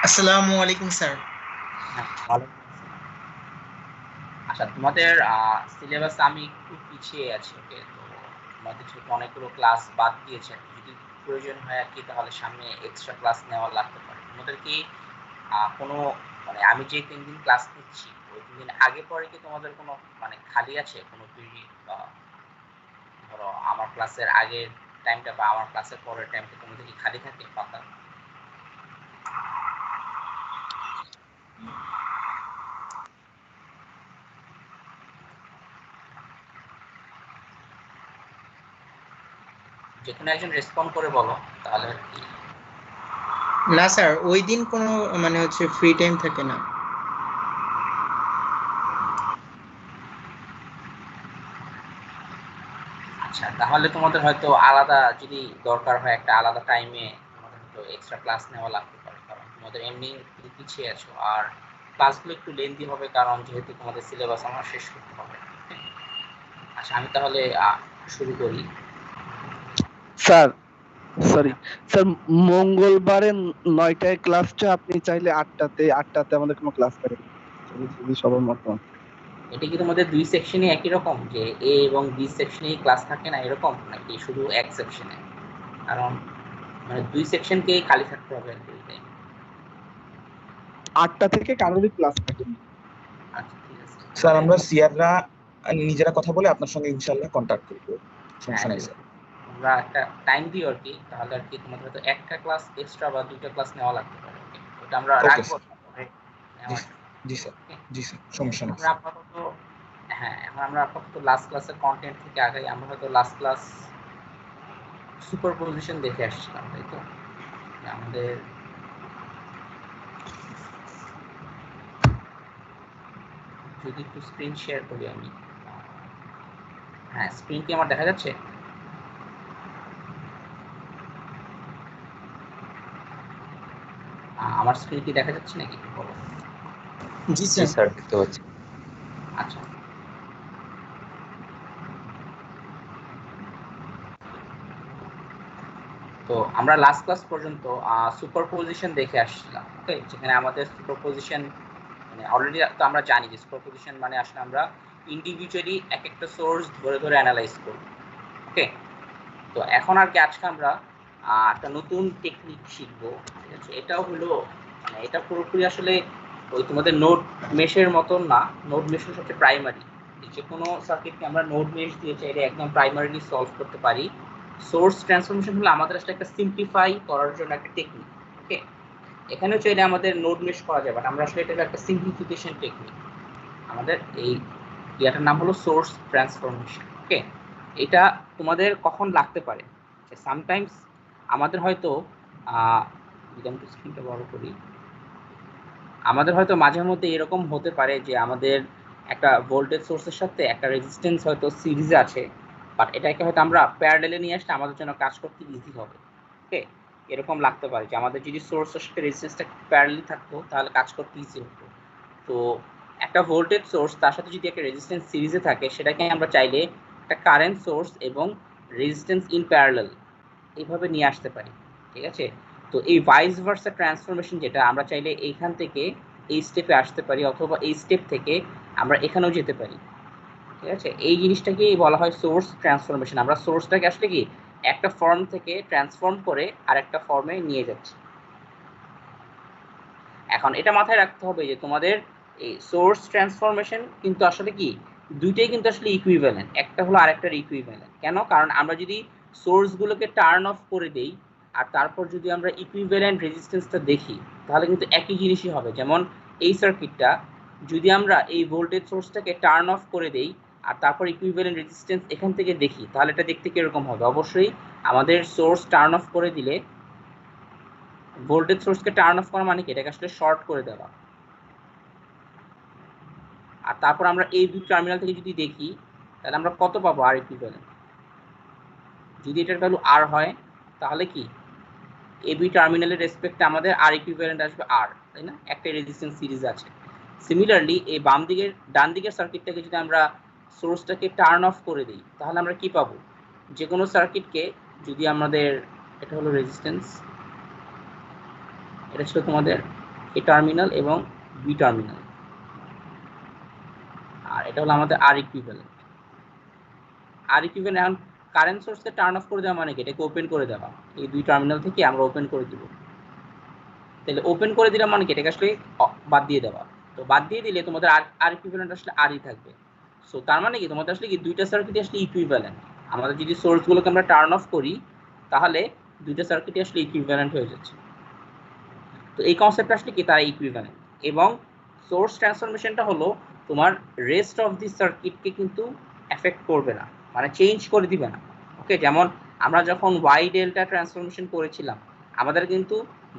আসসালামু আলাইকুম স্যার। হ্যাঁ, ওয়ালাইকুম আসসালাম। আচ্ছা, তোমাদের সিলেবাস আমি একটু পিছিয়ে আছি। ওকে, তো তোমাদের যেহেতু অনেকগুলো ক্লাস বাদ দিয়েছে, যদি প্রয়োজন হয় আর কি, তাহলে সামনে এক্সট্রা ক্লাস নেওয়া লাগতে পারে। তোমাদের কি কোনো মানে আমি যে 3 দিন ক্লাস নিচ্ছি, ওই 3 দিন আগে পরে কি তোমাদের কোনো মানে খালি আছে কোনো পিরিয়ড, বা ধরো আমার ক্লাসের আগের টাইমটা বা আমার ক্লাসের পরের টাইমটা তোমাদের কি খালি থাকে ফাঁকা? যেকোনো একজন রেসপন্ড করে বলো, তাহলে আর কি। না স্যার, ওই দিন কোনো ফ্রি টাইম থাকে না। আচ্ছা, তাহলে তোমাদের হয়তো আলাদা যদি দরকার হয় একটা আলাদা টাইমে তোমাদের হয়তো এক্সট্রা ক্লাস নেওয়া লাগতে পারে, কারণ তোমাদের এমনি পিছিয়ে আছো, আর ক্লাসগুলো একটু লেন্দি হবে কারণ যেহেতু তোমাদের সিলেবাস আমার শেষ করতে হবে। আচ্ছা, আমি তাহলে শুরু করি। স্যার, সরি হ্যাঁ, স্যার, মঙ্গলবারে 9টায় ক্লাসটা আপনি চাইলে 8টাতে আমাদের কোনো ক্লাস করে যদি সবার মতামত। এটা কি তোমাদের দুই সেকশনে একই রকম, যে এ এবং বি সেকশনে ক্লাস থাকে না এরকম, নাকি শুধু এক সেকশনে? কারণ মানে দুই সেকশনকেই খালি থাকতে হবে আর কি ওই time। 8টা থেকে কারোরই ক্লাস থাকে না। আচ্ছা, ঠিক আছে, স্যার তাহলে আমরা সিয়াররা নিজেরা কথা বলে আপনার সঙ্গে ইনশাল্লাহ কন্ট্যাক্ট করবো, হ্যাঁ, সমস্যা নেই যদি স্যার। আমরা একটা টাইম দিই আর কি, তাহলে আর কি তোমাদের হয়তো একটা ক্লাস এক্সট্রা বা দুইটা ক্লাস নেওয়া লাগতে পারে। ওকে, ওটা আমরা ওকে রাখবো স্যার। তারপরে জি নেওয়ার স্যার। জন্য। জি স্যার। ওকে, জি স্যার, সমস্যা নেই আমরা স্যার। আপাতত, হ্যাঁ, এখন আমরা আপাতত লাস্ট ক্লাসের কন্টেন্ট থেকে আগাই। আমরা হয়তো লাস্ট ক্লাস সুপার পজিশন দেখে আসছিলাম, তাই তো? আমাদের যদি একটু স্ক্রিন শেয়ার করি আমি, হ্যাঁ, স্ক্রিন কি আমার দেখা যাচ্ছে? আমার স্ক্রিন কি দেখা যাচ্ছে নাকি একটু বলো। জি জি স্যার। স্যার, দেখতে পাচ্ছি। আচ্ছা, তো আমরা লাস্ট ক্লাস পর্যন্ত সুপারপজিশন দেখে আসছিলাম। ওকে, যেখানে আমাদের সুপারপজিশন মানে অলরেডি তো আমরা জানি যে সুপারপজিশন মানে আসলে আমরা ইন্ডিভিজুয়ালি এক একটা সোর্স ধরে ধরে অ্যানালাইজ করব। ওকে, তো এখন আর কি আজকে আমরা একটা নতুন টেকনিক শিখবো। ঠিক আছে, এটাও হলো মানে এটা পুরোপুরি আসলে ওই তোমাদের নোড মেশের মতন না। নোড মেশ হচ্ছে সবচেয়ে প্রাইমারি। যে কোনো সার্কিটকে আমরা নোড মেশ দিয়ে চাইলে একদম প্রাইমারিলি সলভ করতে পারি। সোর্স ট্রান্সফরমেশন হলো আমাদের আসলে একটা সিম্পলিফাই করার জন্য একটা টেকনিক। ওকে, এখানেও চাইলে আমাদের নোড মেশ করা যায়, বাট আমরা আসলে এটা একটা সিম্পলিফিকেশন টেকনিক। আমাদের এই ইয়াটার নাম হলো সোর্স ট্রান্সফরমেশন। ওকে, এটা তোমাদের কখন লাগতে পারে? সামটাইমস আমাদের হয়তো যদি আমি স্ক্রিনটা বড় করি, আমাদের হয়তো মাঝে মধ্যে এরকম হতে পারে যে আমাদের একটা ভোল্টেজ সোর্সের সাথে একটা রেজিস্ট্যান্স হয়তো সিরিজে আছে, বাট এটাকে হয়তো আমরা প্যারালেলে নিয়ে আসলে আমাদের জন্য কাজ করতে ইজি হবে। ওকে, এরকম লাগতে পারে যে আমাদের যদি সোর্সের সাথে রেজিস্ট্যান্সটা প্যারালেল থাকতো তাহলে কাজ করতে ইজি হতো। তো একটা ভোল্টেজ সোর্স তার সাথে যদি একটা রেজিস্ট্যান্স সিরিজে থাকে, সেটাকে আমরা চাইলে একটা কারেন্ট সোর্স এবং রেজিস্ট্যান্স ইন প্যারালাল এইভাবে নিয়ে আসতে পারি। ঠিক আছে, তো এই ভাইস ভার্সা ট্রান্সফরমেশন যেটা আমরা চাইলে এইখান থেকে এই স্টেপে আসতে পারি, অথবা এই স্টেপ থেকে আমরা এখানেও যেতে পারি। ঠিক আছে, এই জিনিসটাকেই বলা হয় সোর্স ট্রান্সফরমেশন। আমরা সোর্সটাকে আসলে কি একটা ফর্ম থেকে ট্রান্সফর্ম করে আরেকটা ফর্মে নিয়ে যাচ্ছি। এখন এটা মাথায় রাখতে হবে যে তোমাদের এই সোর্স ট্রান্সফরমেশন কিন্তু আসলে কি দুইটাই কিন্তু আসলে ইকুইভ্যালেন্ট, একটা হলো আরেকটার ইকুইভ্যালেন্ট। কেন? কারণ আমরা যদি সোর্সগুলোকে টার্ন অফ করে দেই আর তারপর যদি আমরা ইকুইভ্যালেন্ট রেজিস্ট্যান্সটা দেখি, তাহলে কিন্তু একই জিনিসই হবে। যেমন এই সার্কিটটা যদি আমরা এই ভোল্টেজ সোর্সটাকে টার্ন অফ করে দেই আর তারপর ইকুইভ্যালেন্ট রেজিস্ট্যান্স এখান থেকে দেখি, তাহলে এটা দেখতে কিরকম হবে? অবশ্যই আমাদের সোর্স টার্ন অফ করে দিলে, ভোল্টেজ সোর্সকে টার্ন অফ করা মানে কি এটাকে আসলে শর্ট করে দেওয়া। আর তারপর আমরা এই দুই টার্মিনাল থেকে যদি দেখি, তাহলে আমরা কত পাবো? আর ইকুইভ্যালেন্ট। যদি এটার ভ্যালু আর হয়, তাহলে কি এবি টার্মিনালের রেসপেক্টে আমাদের আর ইকুইভ্যালেন্ট আসবে আর, তাই না? একটা রেজিস্ট্যান্স সিরিজ আছে। সিমিলারলি এই বাম দিকের ডান দিকের সার্কিটটাকে যদি আমরা সোর্সটাকে টার্ন অফ করে দিই, তাহলে আমরা কি পাবো? যে কোনো সার্কিটকে যদি আমাদের, এটা হলো রেজিস্ট্যান্স, এটা ছিল তোমাদের এ টার্মিনাল এবং বি টার্মিনাল, আর এটা হলো আমাদের আর ইকুইভ্যালেন্ট। আর ইকুইভ্যালেন্ট এখন কারেন্ট সোর্সকে টার্ন অফ করে দেওয়া মানে কি, এটাকে ওপেন করে দেওয়া। এই দুই টার্মিনাল থেকে আমরা ওপেন করে দিব। তাহলে ওপেন করে দিলাম মানে কি, এটাকে আসলে বাদ দিয়ে দেওয়া। তো বাদ দিয়ে দিলে তোমাদের আর ইকুইভ্যালেন্ট আসলে আরই থাকবে। সো তার মানে কি তোমাদের আসলে কি দুইটা সার্কিটই আসলে ইকুইভ্যালেন্ট। আমাদের যদি সোর্সগুলোকে আমরা টার্ন অফ করি তাহলে দুইটা সার্কিটই আসলে ইকুইভ্যালেন্ট হয়ে যাচ্ছে। তো এই কনসেপ্ট আসলে কি, তারা ইকুইভ্যালেন্ট। এবং সোর্স ট্রান্সফরমেশনটা হলো তোমার রেস্ট অফ দি সার্কিটকে কিন্তু এফেক্ট করবে না, মানে চেঞ্জ করে দিবে না। ওকে, যেমন আমরা যখন ওয়াই ডেল্টা ট্রান্সফরমেশন করেছিলাম আমাদের কিন্তু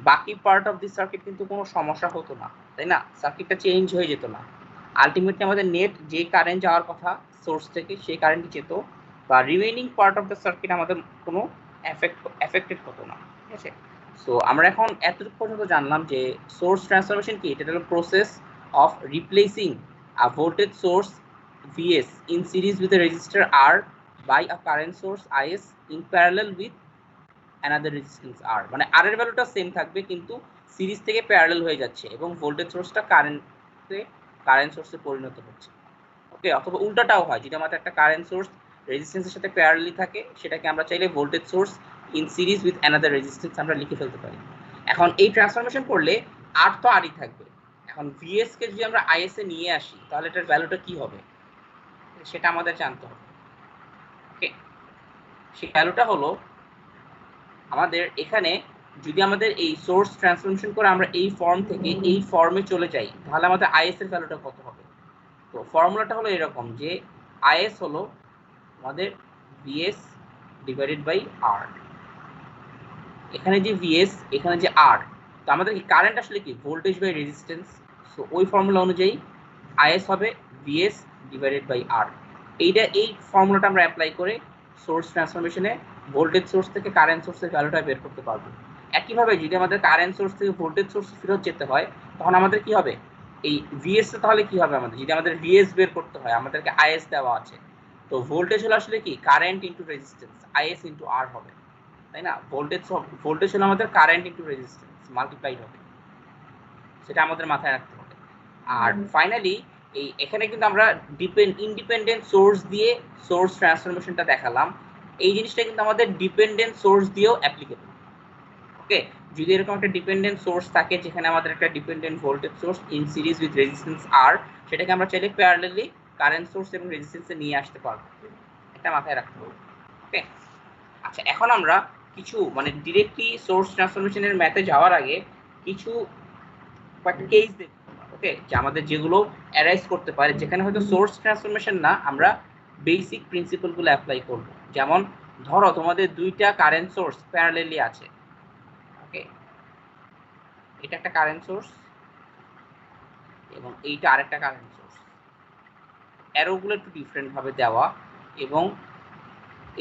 বাকি পার্ট অফ দি সার্কিট কিন্তু কোনো সমস্যা হতো না, তাই না? সার্কিটটা চেঞ্জ হয়ে যেত না। আলটিমেটলি আমাদের নেট যে কারেন্ট যাওয়ার কথা সোর্স থেকে সেই কারেন্টই যেত, বা remaining part of the circuit আমাদের কোনো এফেক্টেড হতো না। ঠিক আছে, সো আমরা এখন এতটুকু পর্যন্ত জানলাম যে সোর্স ট্রান্সফরমেশন কি। এটা হলো process of replacing a voltage source Vs in series with a resistor R by a current source Is in parallel with another resistance R। মানে R এর ভ্যালুটা সেম থাকবে কিন্তু সিরিজ থেকে প্যারালাল হয়ে যাচ্ছে এবং ভোল্টেজ সোর্সটা কারেন্ট সোর্সে পরিণত হচ্ছে। ওকে, অথবা উল্টাটাও হয়, যদি আমাদের একটা কারেন্ট সোর্স রেজিস্ট্যান্সের সাথে প্যারালালি থাকে সেটাকে আমরা চাইলে voltage source in series with another resistance আমরা লিখে ফেলতে পারি। এখন এই ট্রান্সফরমেশন করলে আর তো আরই থাকবে। এখন ভিএস কে যদি আমরা আইএস এ নিয়ে আসি তাহলে এটার ভ্যালুটা কি হবে সেটা আমাদের জানতে হবে। ওকে, সেই ভ্যালুটা হলো আমাদের এখানে যদি আমাদের এই সোর্স ট্রান্সফরমেশন করে আমরা এই ফর্ম থেকে এই ফর্মে চলে যাই তাহলে আমাদের আইএস এর ভ্যালুটা কত হবে। তো ফর্মুলাটা হলো এরকম যে আইএস হলো আমাদের ভিএস ডিভাইডেড বাই আর। এখানে যে ভিএস এখানে যে আর, তো আমাদের কি কারেন্ট আসলে কি ভোল্টেজ বাই রেজিস্ট্যান্স। সো ওই ফর্মুলা অনুযায়ী আইএস হবে ভিএস ডিভাইডেড বাই আর। এই ফর্মুলাটা আমরা অ্যাপ্লাই করে সোর্স ট্রান্সফরমেশনে ভোল্টেজ সোর্স থেকে কারেন্ট সোর্সের ভ্যালুটা বের করতে পারবো। একইভাবে যদি আমাদের কারেন্ট সোর্স থেকে ভোল্টেজ সোর্স ফেরত যেতে হয় তখন আমাদের কি হবে, এই ভিএস তাহলে কি হবে আমাদের, যদি আমাদের ভিএস বের করতে হয় আমাদেরকে আইএস দেওয়া আছে, তো ভোল্টেজ হলো আসলে কি current into resistance, I S into R হবে, তাই না? ভোল্টেজ হলো আমাদের কারেন্ট ইনটু রেজিস্ট্যান্স মাল্টিপ্লাইড হবে, সেটা আমাদের মাথায় রাখতে হবে। আর ফাইনালি এখানে কিন্তু আমরা ইন্ডিপেন্ডেন্ট সোর্স দিয়ে সোর্স ট্রান্সফরমেশনটা দেখালাম। এই জিনিসটা কিন্তু আমাদের ডিপেন্ডেন্ট সোর্স দিয়েও অ্যাপ্লিকেবল। ওকে, যদি এরকম একটা ডিপেন্ডেন্ট সোর্স থাকে যেখানে আমাদের একটা dependent voltage source in series with resistance R, সেটাকে আমরা চাইলে প্যারালালি কারেন্ট সোর্স এবং রেজিস্ট্যান্সে নিয়ে আসতে পারবো, এটা মাথায় রাখতে হবে। ওকে, আচ্ছা এখন আমরা কিছু মানে ডিরেক্টলি সোর্স ট্রান্সফরমেশনের ম্যাথে যাওয়ার আগে কিছু কেস দেখব। ওকে, যে আমাদের যেগুলো অ্যারাইজ করতে পারে যেখানে হয়তো সোর্স ট্রান্সফরমেশন না, আমরা বেসিক প্রিন্সিপালগুলো অ্যাপ্লাই করব। যেমন ধরো তোমাদের দুইটা কারেন্ট সোর্স প্যারালালি আছে। ওকে, এটা একটা কারেন্ট সোর্স এবং এইটা আরেকটা কারেন্ট সোর্স, অ্যারোগুলো একটু ডিফারেন্ট ভাবে দেওয়া এবং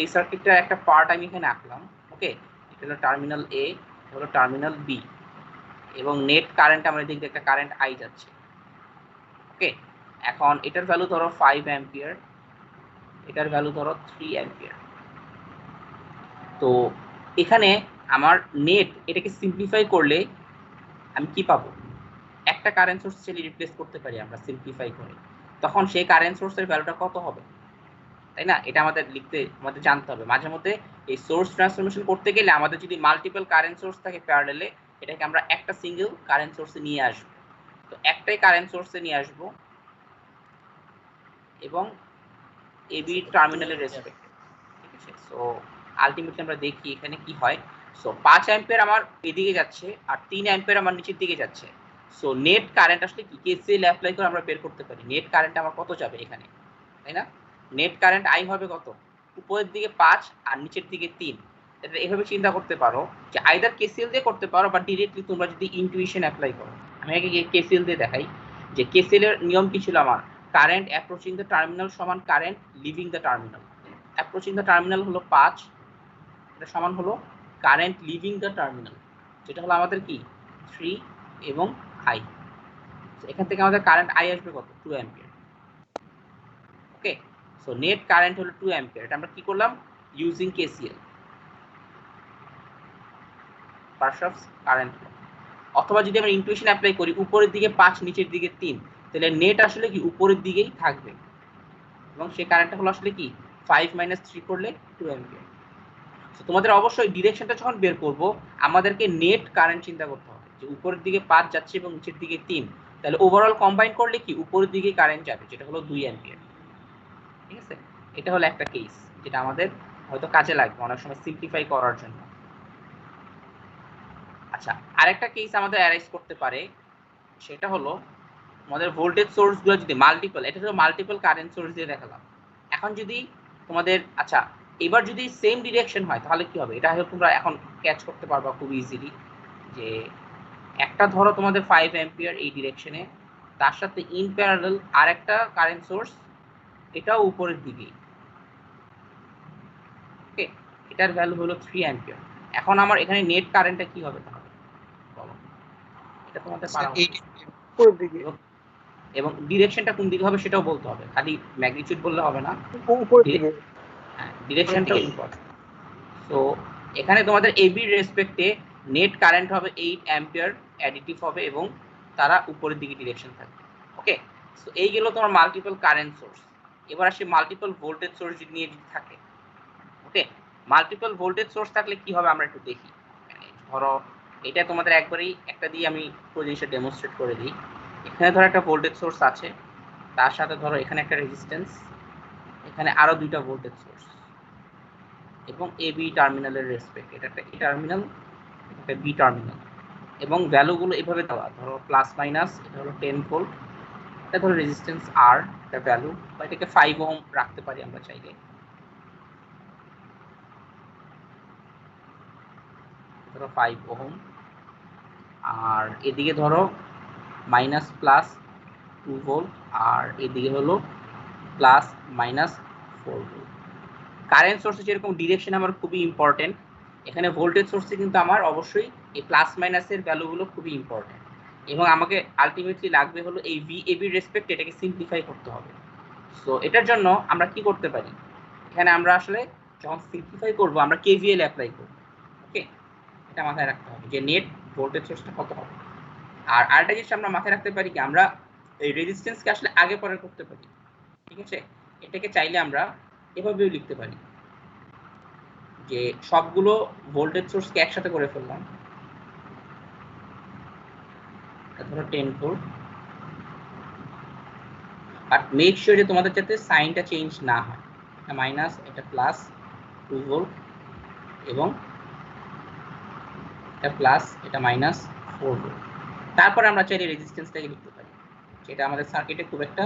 এই সার্কিটটার একটা পার্ট আমি এখানে আঁকলাম। ওকে, এটা হলো টার্মিনাল এ, হলো টার্মিনাল বি এবং নেট কারেন্ট আমার এদিক দিয়ে একটা কারেন্ট আই যাচ্ছে। ওকে, এখন এটার ভ্যালু ধরো 5 অ্যাম্পিয়ার, এটার ভ্যালু ধরো 3 অ্যাম্পিয়ার। তো এখানে আমার নেট এটাকে সিম্পলিফাই করলে আমি কি পাবো, একটা কারেন্ট সোর্স চাইলে রিপ্লেস করতে পারি আমরা সিম্পলিফাই করে, তখন সেই কারেন্ট সোর্সের ভ্যালুটা কত হবে, তাই না? এটা আমাদের জানতে হবে। মাঝে মধ্যে এই সোর্স ট্রান্সফরমেশন করতে গেলে আমাদের যদি মাল্টিপল কারেন্ট সোর্স থাকে প্যারালালে, এটাকে আমরা একটা সিঙ্গেল কারেন্ট সোর্সে নিয়ে আসবো। তো একটাই কারেন্ট সোর্সে নিয়ে আসবো এবং এবি টার্মিনালের রেসপেক্টে। ঠিক আছে, সো আলটিমেটলি আমরা দেখি এখানে কি হয়। সো 5 অ্যাম্পিয়ার আমার এদিকে যাচ্ছে আর 3 অ্যাম্পিয়ার আমার নিচের দিকে যাচ্ছে। সো নেট কারেন্ট আসলে কি কেসিএল অ্যাপ্লাই করে আমরা বের করতে পারি নেট কারেন্ট আমার কত যাবে এখানে, তাই না? নেট কারেন্ট আই হবে কত, উপরের দিকে 5 আর নিচের দিকে 3। এটা এভাবে চিন্তা করতে পারো যে আইদার কেসিএল দিয়ে করতে পারো বা ডিরেক্টলি তোমরা যদি ইনটুইশন অ্যাপ্লাই করো। আমি আগে কেসিএল দিয়ে দেখাই যে কেসিএল এর নিয়ম কি ছিল আমার, কারেন্ট অ্যাপ্রোচিং দ্য টার্মিনাল সমান current living the terminal. Approaching the terminal হলো 5, এটা সমান হলো কারেন্ট লিভিং দ্য টার্মিনাল, যেটা হলো আমাদের কি 3 এবং আই। এখান থেকে আমাদের কারেন্ট আই আসবে কত, 2 অ্যাম্পিয়ার। ওকে, সো নেট কারেন্ট হলো 2 অ্যাম্পিয়ার। এটা আমরা কি করলাম, ইউজিং কেসিএল, কারশফস কারেন্ট ল। অথবা যদি আমরা ইনটুইশন অ্যাপ্লাই করি উপরের দিকে 5 নিচের দিকে 3, তাহলে নেট আসলে কি উপরের দিকেই থাকবে, এবং সেই কারেন্টটা হলো আসলে কি 5 - 3 করলে 2 অ্যাম্পিয়ার। তো তোমাদের অবশ্যই ডিরেকশনটা যখন বের করব আমাদেরকে নেট কারেন্ট চিন্তা করতে হবে যে উপরের দিকে 5 যাচ্ছে এবং নিচের দিকে 3, তাহলে ওভারঅল কম্বাইন করলে কি উপরের দিকে কারেন্ট যাবে, যেটা হলো 2 অ্যাম্পিয়ার। ঠিক আছে, এটা হলো একটা কেস যেটা আমাদের হয়তো কাজে লাগবে অনেক সময় সিম্পলিফাই করার জন্য। আচ্ছা, আরেকটা কেস আমাদের অ্যারাইজ করতে পারে, সেটা হলো আমাদের ভোল্টেজ সোর্সগুলো যদি মাল্টিপল, এটা হলো মাল্টিপল কারেন্ট সোর্স দিয়ে দেখালাম। এখন যদি তোমাদের আচ্ছা এবার যদি সেম ডিরেকশন হয় তাহলে কি হবে, এটা হয়তো তোমরা এখন ক্যাচ করতে পারবা খুব ইজিলি, যে একটা ধরো তোমাদের 5 অ্যাম্পিয়ার এই ডিরেকশনে, তার সাথে ইন প্যারালাল আরেকটা কারেন্ট সোর্স, এটাও উপরের দিকেই। ওকে, এটার ভ্যালু হলো 3 অ্যাম্পিয়ার। এখন আমার এখানে নেট কারেন্টটা কি হবে তাহলে বলো, এটা তোমাদের পারা উচিত। উপরের দিকে, এবং ডিরেকশনটা কোন দিকে হবে সেটাও বলতে হবে, খালি ম্যাগনিটিউড বললে হবে না, উপরের দিকে। হ্যাঁ ডিরেকশনটা ইম্পর্টেন্ট। সো এখানে তোমাদের এবি রেসপেক্টে নেট কারেন্ট হবে 8 অ্যাম্পিয়ার অ্যাডিটিভ হবে এবং তারা উপরের দিকে ডিরেকশন থাকবে। ওকে, সো এই গেল তোমার মাল্টিপল কারেন্ট সোর্স। এবার আসি মাল্টিপল ভোল্টেজ সোর্স নিয়ে যদি থাকে। ওকে, মাল্টিপল ভোল্টেজ সোর্স থাকলে কি হবে আমরা একটু দেখি। ধরো এটা তোমাদের একবারেই একটা দিয়ে আমি পুরো জিনিসটা ডেমনস্ট্রেট করে দিই। এখানে ধরো একটা ভোল্টেজ সোর্স আছে, তার সাথে ধরো এখানে একটা রেজিস্ট্যান্স, এখানে আরো দুইটা ভোল্টেজ সোর্স এবং এ বি টার্মিনালের রেসপেক্ট, এটা একটা এ টার্মিনাল, একটা বি টার্মিনাল, এবং ভ্যালুগুলো এভাবে দেওয়া, ধরো প্লাস মাইনাস, এটা হলো 10 ভোল্ট, এটা ধরো রেজিস্ট্যান্স আর একটা ভ্যালু, বা এটাকে 5 ওহম রাখতে পারি আমরা চাইলে, ধরো 5 ওহম, আর এদিকে ধরো মাইনাস প্লাস 2 ভোল্ট, আর এদিকে হলো প্লাস মাইনাস 4 ভোল্ট। কারেন্ট সোর্সে যেরকম ডিরেকশন আমার খুবই ইম্পর্টেন্ট, এখানে ভোল্টেজ সোর্সে কিন্তু আমার অবশ্যই এই প্লাস মাইনাসের ভ্যালুগুলো খুবই ইম্পর্টেন্ট, এবং আমাকে আলটিমেটলি লাগবে হলো এই ভি এ বি রেসপেক্ট, এটাকে সিম্পলিফাই করতে হবে। সো এটার জন্য আমরা কি করতে পারি, এখানে আমরা আসলে যখন সিম্পলিফাই করব আমরা কেভিএল অ্যাপ্লাই করব। ওকে, এটা মাথায় রাখতে হবে যে নেট ভোল্টেজ সোর্সটা কত হবে। আর আরেকটা জিনিস আমরা মাথায় রাখতে পারি কি, আমরা এই রেজিস্ট্যান্সকে আসলে আগে পরে করতে পারি। ঠিক আছে, এটাকে চাইলে আমরা এভাবেও লিখতে পারি যে সবগুলো ভোল্টেজ সোর্সকে একসাথে করে ফেললাম, ধরো 10 ভোল্ট, বাট মেক শিওর যে তোমাদের যাতে সাইনটা চেঞ্জ না হয়, এটা মাইনাস এটা প্লাস 2 ভোল্ট, এবং এটা প্লাস এটা মাইনাস 4 ভোল্ট। তারপর আমরা চাইলে রেজিস্ট্যান্সটাকে লিখতে পারি, যেটা আমাদের সার্কিটে খুব একটা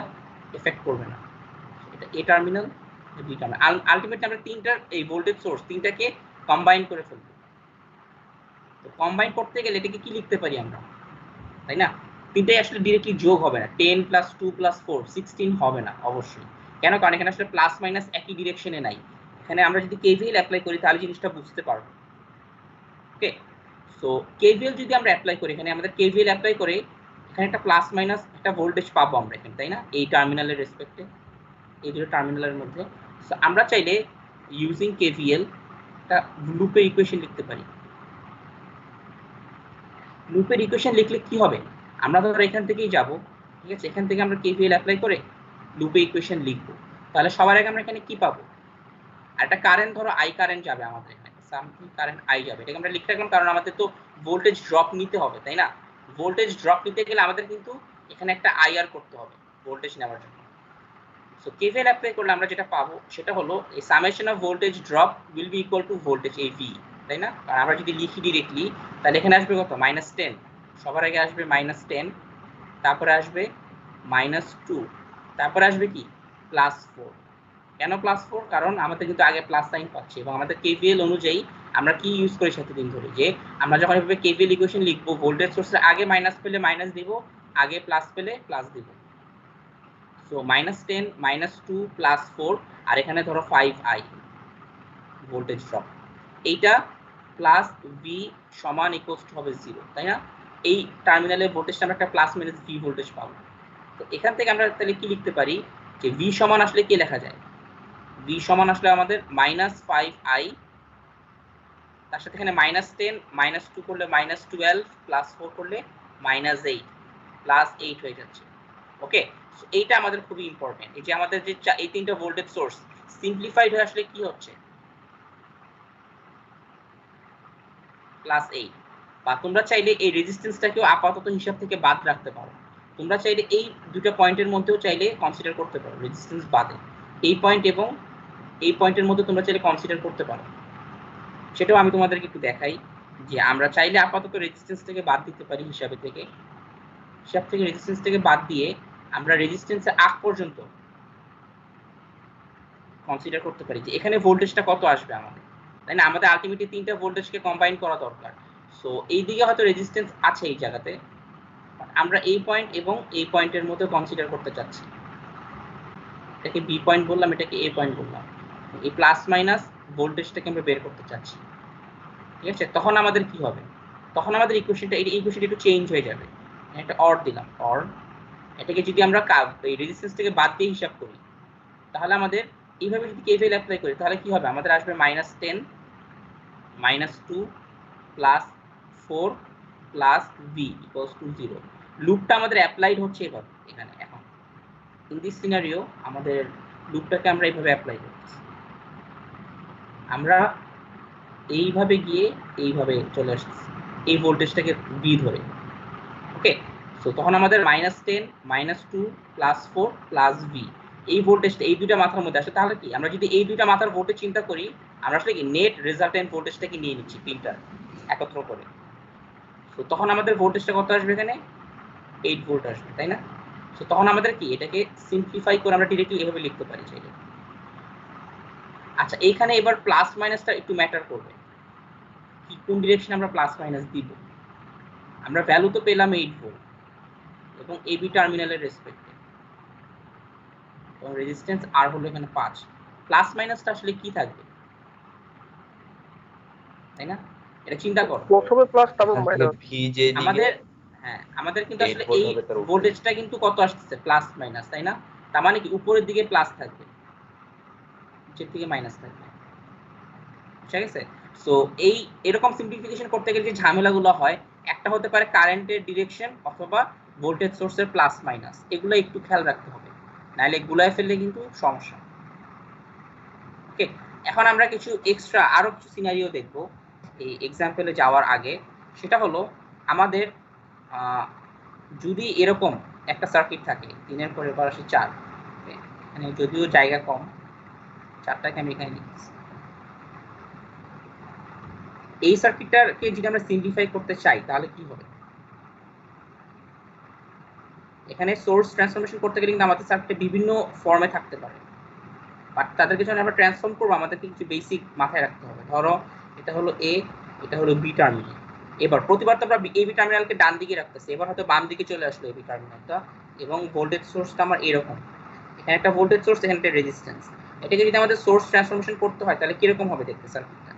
এফেক্ট করবে না। এটা এ টার্মিনাল, বি টার্মিনাল, আলটিমেটলি আমরা তিনটার এই ভোল্টেজ সোর্স তিনটাকে কম্বাইন করে ফেলবো। তো কম্বাইন করতে গেলে এটাকে কি লিখতে পারি আমরা, তাই না? তিনটাই আসলে ডিরেক্টলি যোগ হবে না, 10 + 2 + 4 16 হবে না অবশ্যই। কেন? কারণ এখানে আসলে প্লাস মাইনাস একই ডিরেকশনে নাই। এখানে আমরা যদি কেভিএল অ্যাপ্লাই করি তাহলে জিনিসটা বুঝতে পারবো। ওকে, সো কেভিএল যদি আমরা অ্যাপ্লাই করি, এখানে আমাদের কেভিএল অ্যাপ্লাই করে এখানে একটা প্লাস মাইনাস একটা ভোল্টেজ পাবো আমরা এখানে, তাই না? এই টার্মিনালের রেসপেক্টে, এই দুটো টার্মিনালের মধ্যে। সো আমরা চাইলে ইউজিং কেভিএল একটা লুপের ইকুয়েশন লিখতে পারি। লুপের ইকুয়েশন লিখলে কি হবে, আমরা ধরো এখান থেকেই যাব, ঠিক আছে, এখান থেকে আমরা কেভিএল অ্যাপ্লাই করে লুপে ইকুয়েশন লিখবো। তাহলে সবার আগে আমরা এখানে কি পাবো, আর একটা কারেন্ট ধরো আই কারেন্ট যাবে আমাদের এখানে, সামথিং কারেন্ট আই যাবে, এটাকে আমরা লিখতে রাখলাম কারণ আমাদের তো ভোল্টেজ ড্রপ নিতে হবে, তাই না? ভোল্টেজ ড্রপ নিতে গেলে আমাদের কিন্তু এখানে একটা আইআর করতে হবে ভোল্টেজ নেওয়ার জন্য। সো কেভিএল অ্যাপ্লাই করলে আমরা যেটা পাবো সেটা হলো এই summation of voltage drop will be equal to voltage এই ভি, তাই না? কারণ আমরা যদি লিখি ডিরেক্টলি তাহলে এখানে আসবে কত, -10, সবার আগে আসবে -10, তারপরে আসবে -2, তারপরে আসবে কি +4। কেন +4? কারণ আমাদের কিন্তু আগে প্লাস সাইন পাচ্ছি, এবং আমাদের কেভিএল অনুযায়ী আমরা কি ইউজ করি সেতদিন ধরে, যে আমরা যখন এভাবে কেভিএল ইকুয়েশন লিখবো ভোল্টেজ সোর্সের আগে মাইনাস পেলে মাইনাস দিব, আগে প্লাস পেলে প্লাস দিব। সো -10 -2 +4, আর এখানে ধরো 5i ভোল্টেজ ড্রপ, এইটা প্লাস ভি সমান ইকুয়ালস টু হবে 0, তাই না? এই টার্মিনালের ভোল্টেজটা আমরা একটা প্লাস মাইনাস ভি ভোল্টেজ পাবো। তো এখান থেকে আমরা তাহলে কি লিখতে পারি যে ভি সমান আসলে কি লেখা যায়, ভি সমান আসলে আমাদের -5i তার সাথে এখানে -10 -2 করলে -12 +4 করলে -8 +8 হয়ে যাচ্ছে। ওকে, এইটা আমাদের খুবই ইম্পর্টেন্ট। এই যে আমাদের যে এই তিনটা ভোল্টেজ সোর্স সিম্পলিফাইড হয়ে আসলে কি হচ্ছে +8। বা তোমরা চাইলে এই রেজিস্ট্যান্সটাকেও আপাতত হিসাব থেকে বাদ রাখতে পারো। তোমরা চাইলে এই দুটো পয়েন্টের মধ্যেও চাইলে কনসিডার করতে পারো রেজিস্ট্যান্স বাদে, এই পয়েন্ট এবং এই পয়েন্টের মধ্যে তোমরা চাইলে কনসিডার করতে পারো। সেটাও আমি তোমাদেরকে একটু দেখাই যে আমরা চাইলে আপাতত রেজিস্ট্যান্স থেকে বাদ দিতে পারি হিসাব থেকে রেজিস্ট্যান্স থেকে বাদ দিয়ে আমরা রেজিস্ট্যান্সের আগ পর্যন্ত কনসিডার করতে পারি যে এখানে ভোল্টেজটা কত আসবে আমাদের, তাই না? আমাদের আলটিমেটলি তিনটা ভোল্টেজকে কম্বাইন করা দরকার। সো এই দিকে হয়তো রেজিস্ট্যান্স আছে এই জায়গাতে, আমরা এই পয়েন্ট এবং এই পয়েন্টের মধ্যে কনসিডার করতে চাচ্ছি। এটাকে বি পয়েন্ট বললাম, এটাকে এ পয়েন্ট বললাম। এই প্লাস মাইনাস ভোল্টেজটাকে আমরা বের করতে চাচ্ছি, ঠিক আছে? তখন আমাদের কি হবে, তখন আমাদের ইকুয়েশনটা একটু চেঞ্জ হয়ে যাবে। একটা অর দিলাম, অর এটাকে যদি আমরা এই রেজিস্ট্যান্স থেকে বাদ দিয়ে হিসাব করি তাহলে আমাদের এইভাবে যদি কেভিএল অ্যাপ্লাই করি তাহলে কি হবে, আমাদের আসবে -10 -2 +4 +v = 0। লুপটা আমাদের অ্যাপ্লাইড হচ্ছে এভাবে এখানে। এখন ইন দিস সিনারিও আমাদের লুপটাকে আমরা এইভাবে অ্যাপ্লাই করছি, আমরা এইভাবে গিয়ে এইভাবে চলে আসছি এই ভোল্টেজটাকে ভি ধরে। ওকে, সো তখন আমাদের -10 -2 +4 +v এই ভোল্টেজটা এই দুইটা মাথার মধ্যে আসে। তাহলে কি আমরা যদি এই দুইটা মাথার ভোল্টেজ চিন্তা করি, আমরা আসলে কি নেট রেজাল্টেন্ট ভোল্টেজটাকে নিয়ে নিচ্ছি তিনটা একত্র করে। সো তখন আমাদের ভোল্টেজটা কত আসবে, এখানে 8 ভোল্ট আসবে, তাই না? সো তখন আমাদের কি এটাকে সিম্পলিফাই করে আমরা ডিরেক্টলি এভাবে লিখতে পারি চাইলে। আচ্ছা, এইখানে এবার প্লাস মাইনাসটা একটু ম্যাটার করবে, কি কোন ডিরেকশনে আমরা প্লাস মাইনাস দিব। আমরা ভ্যালু তো পেলাম 8 ভোল্ট এবং এবি টার্মিনালের রেসপেক্টে, এবং রেজিস্ট্যান্স আর হলো এখানে 5। প্লাস মাইনাসটা আসলে কি থাকবে, তাই না? এটা চিন্তা করো। প্রথমে প্লাস তারপর মাইনাস। ভি যে দিকে আমাদের আমাদের কিন্তু আসলে এই ভোল্টেজটা কিন্তু কত আসছে প্লাস মাইনাস, তাই না? তার মানে কি উপরের দিকে প্লাস থাকবে, নিচের দিকে মাইনাস থাকবে, ঠিক আছে? সো এই এরকম সিম্পলিফিকেশন করতে গেলে যে ঝামেলাগুলো হয়, একটা হতে পারে কারেন্টের ডিরেকশন অথবা ভোল্টেজ সোর্সের প্লাস মাইনাস, এগুলো একটু খেয়াল রাখতে হবে, নাহলে গুলায় ফেললে কিন্তু সমস্যা। ওকে, এখন আমরা কিছু এক্সট্রা আরো কিছু সিনারিও দেখব এই এক্সাম্পলে যাওয়ার আগে। সেটা হলো আমাদের যদি এরকম একটা সার্কিট থাকে 3 পরে 4, এখানে যদিও জায়গা কম, 4টাকে আমি এখানে লিখছি। এই সার্কিটটাকে যদি আমরা সিম্পলিফাই করতে চাই তাহলে কি হবে, এখানে সোর্স ট্রান্সফরমেশন করতে গেলে কিন্তু আমাদের সার্কিটে বিভিন্ন ফর্মে থাকতে পারে, বাট তাদেরকে যখন আমরা ট্রান্সফর্ম করবো আমাদেরকে কিছু বেসিক মাথায় রাখতে হবে। ধরো এটা হলো এ, এটা হলো বি টার্মিনাল। এবার প্রতিবার তো আমরা এ বি টার্মিনালকে ডান দিকে রাখতেছি, এবার হয়তো বাম দিকে চলে আসলো এ বি টার্মিনালটা, এবং ভোল্টেজ সোর্সটা আমার এরকম, এখানে একটা ভোল্টেজ সোর্স, এখানে একটা রেজিস্ট্যান্স। এটাকে যদি আমাদের সোর্স ট্রান্সফরমেশন করতে হয় তাহলে কিরকম হবে দেখতে সার্কিটটা?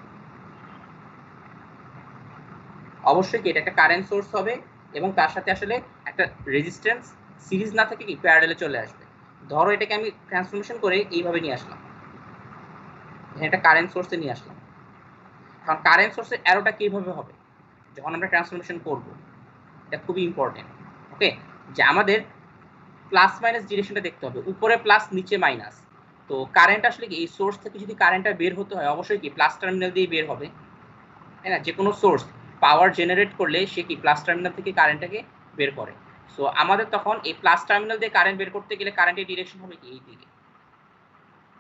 অবশ্যই কি এটা একটা কারেন্ট সোর্স হবে এবং তার সাথে আসলে একটা রেজিস্ট্যান্স সিরিজ না থেকে কি প্যারালালে চলে আসবে। ধরো এটাকে আমি ট্রান্সফরমেশন করে এইভাবে নিয়ে আসলাম, এখানে একটা কারেন্ট সোর্সে নিয়ে আসলাম। এখন কারেন্ট সোর্সের অ্যারোটা কিভাবে হবে যখন আমরা ট্রান্সফরমেশন করব, এটা খুবই ইম্পর্টেন্ট। ওকে, যে আমাদের প্লাস মাইনাস ডিরেকশনটা দেখতে হবে, উপরে প্লাস নিচে মাইনাস। তো কারেন্ট আসলে কি এই সোর্স থেকে যদি কারেন্টটা বের হতে হয় অবশ্যই কি প্লাস টার্মিনাল দিয়ে বের হবে, তাই না? যে কোনো সোর্স পাওয়ার জেনারেট করলে সে কি প্লাস টার্মিনাল থেকে কারেন্টটাকে বের করে। সো আমাদের তখন এই প্লাস টার্মিনাল দিয়ে কারেন্ট বের করতে গেলে কারেন্টের ডিরেকশন হবে কি এই দিকে,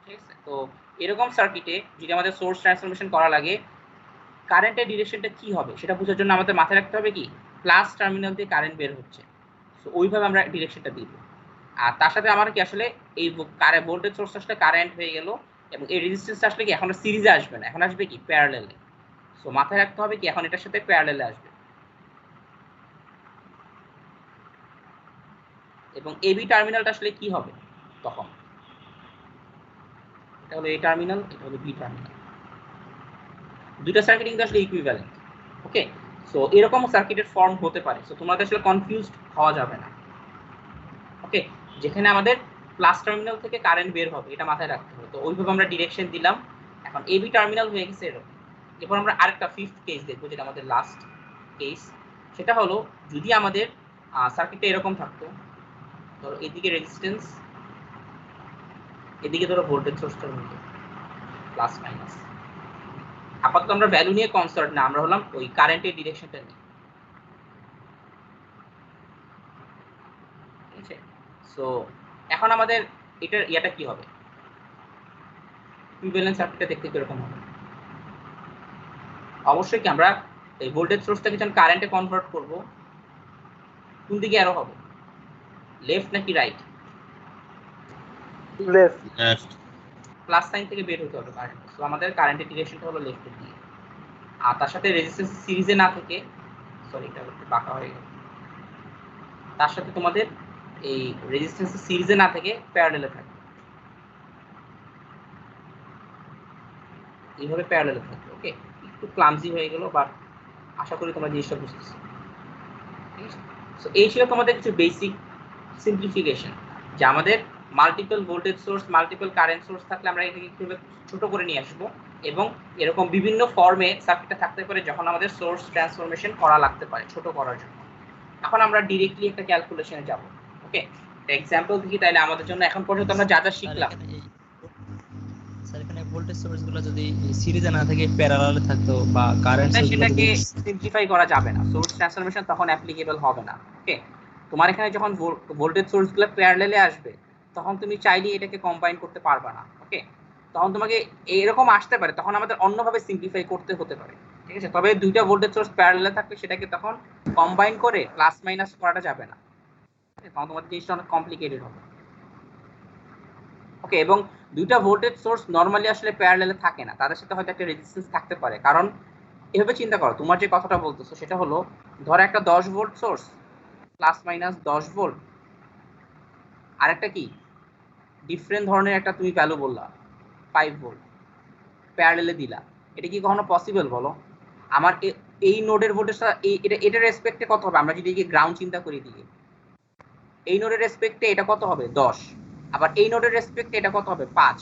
ঠিক আছে? তো এরকম সার্কিটে যদি আমাদের সোর্স ট্রান্সফরমেশন করা লাগে, কারেন্টের ডিরেকশনটা কি হবে সেটা বোঝার জন্য আমাদের মাথায় রাখতে হবে কি প্লাস টার্মিনাল দিয়ে কারেন্ট বের হচ্ছে, সো ওইভাবে আমরা ডিরেকশনটা দিব। আর তার সাথে আমার কি আসলে এই ভোল্টেজ সোর্স আসলে কারেন্ট হয়ে গেল, এবং এই রেজিস্ট্যান্সটা আসলে কি এখন সিরিজে আসবে না, এখন আসবে কি প্যারালালে। সো মাথায় রাখতে হবে কি এখন এটার সাথে প্যারালালে আসবে, এবং এবি টার্মিনালটা আসলে কি হবে তখন, এটা হলো এ টার্মিনাল, এটা হলো বি টার্মিনাল, দুইটা সার্কিট কিন্তু আসলে ইকুইভ্যালেন্ট। ওকে, সো এরকম সার্কিটের ফর্ম হতে পারে, সো তোমাদের আসলে কনফিউজড হওয়া যাবে না। ওকে, যেখানে আমাদের প্লাস টার্মিনাল থেকে কারেন্ট বের হবে এটা মাথায় রাখতে হবে। তো ওইভাবে আমরা ডিরেকশন দিলাম। এখন এবি টার্মিনাল হয়ে গেছে এরকম, এরপর আমরা আরেকটা ফিফথ কেস দেখবো, যেটা আমাদের লাস্ট কেস। সেটা হলো যদি আমাদের সার্কিটটা এরকম থাকতো, ধরো এদিকে রেজিস্ট্যান্স, এদিকে ধরো ভোল্টেজ সোর্সটা হলো প্লাস মাইনাস। আপাতত আমরা ভ্যালু নিয়ে কনসার্ন না, আমরা হলাম ওই কারেন্টের ডিরেকশনটা নিয়ে। ঠিক আছে, সো এখন আমাদের এটার ইয়াটা কি হবে, ইকুইভ্যালেন্ট সার্কিটটা দেখতে কিরকম হবে। অবশ্যই কি আমরা এই ভোল্টেজ সোর্সটাকে যখন কারেন্টে কনভার্ট করব, কোন দিকে অ্যারো হবে, লেফট নাকি রাইট? লেফট। প্লাস সাইন থেকে বের হতে হবে কারেন্ট, সো আমাদের কারেন্টের ডিরেকশনটা হলো লেফটের দিকে। আর তার সাথে রেজিস্ট্যান্স সিরিজে না থেকে, সরি এটা একটু বাঁকা হয়ে গেল, তার সাথে তোমাদের এই রেজিস্ট্যান্স সিরিজে না থেকে প্যারালালে থাকে, এইভাবে প্যারালালে থাকে। ওকে, একটু ক্লামজি হয়ে গেল, বাট আশা করি তোমরা জিনিসটা বুঝতেছো। ঠিক আছে, সো এই ছিল তোমাদের কিছু বেসিক সিম্পলিফিকেশন, যে আমাদের multiple voltage source, multiple current source থাকলে আমরা এটাকে কিভাবে ছোট করে নিয়ে আসবো, এবং এরকম বিভিন্ন ফর্মে সার্কিটটা থাকতে পারে যখন আমাদের সোর্স ট্রান্সফরমেশন করা লাগতে পারে ছোট করার জন্য। এখন আমরা ডিরেক্টলি একটা ক্যালকুলেশনে যাব। ওকে, এক্সাম্পল দেখি তাইলে আমাদের জন্য এখন পর্যন্ত আমরা যা যা শিখলাম। স্যার এখানে ভোল্টেজ সোর্সগুলো যদি সিরিজে না থেকে প্যারালালে থাকতো বা কারেন্ট সেটাকে সিম্পলিফাই করা যাবে না, সোর্স ট্রান্সফরমেশন তখন অ্যাপ্লিকেবল হবে না। ওকে, তোমার এখানে যখন ভোল্টেজ সোর্সগুলো প্যারালালে আসবে তখন তুমি চাইলে এটাকে কম্বাইন করতে পারবে না। ওকে, তখন তোমাকে এরকম আসতে পারে, তখন আমাদের অন্যভাবে সিম্পলিফাই করতে হতে পারে। ঠিক আছে, তবে দুইটা ভোল্টেজ সোর্স প্যারালালে থাকলে সেটাকে তখন কম্বাইন করে প্লাস মাইনাস করাটা যাবে না, তখন তোমাদের জিনিসটা অনেক কমপ্লিকেটেড হবে। ওকে, এবং দুইটা ভোল্টেজ সোর্স নরমালি আসলে প্যারালালে থাকে না, তাদের সাথে হয়তো একটা রেজিস্ট্যান্স থাকতে পারে। কারণ এভাবে চিন্তা করো, তোমার যে কথাটা বলতেছো সেটা হলো, ধরো একটা 10 volt source plus minus 10 volt, আরেকটা কি ডিফারেন্ট ধরনের একটা তুমি ভ্যালু বললা 5 ভোল্ট প্যারালালে দিলা, এটা কি কখনো পসিবল বলো? আমার এই নোডের ভোল্টেজটা এটার রেসপেক্টে কত হবে? আমরা যদি গ্রাউন্ড চিন্তা করি দিকে, এই নোডের রেসপেক্টে এটা কত হবে 10, আবার এই নোডের রেসপেক্টে এটা কত হবে 5।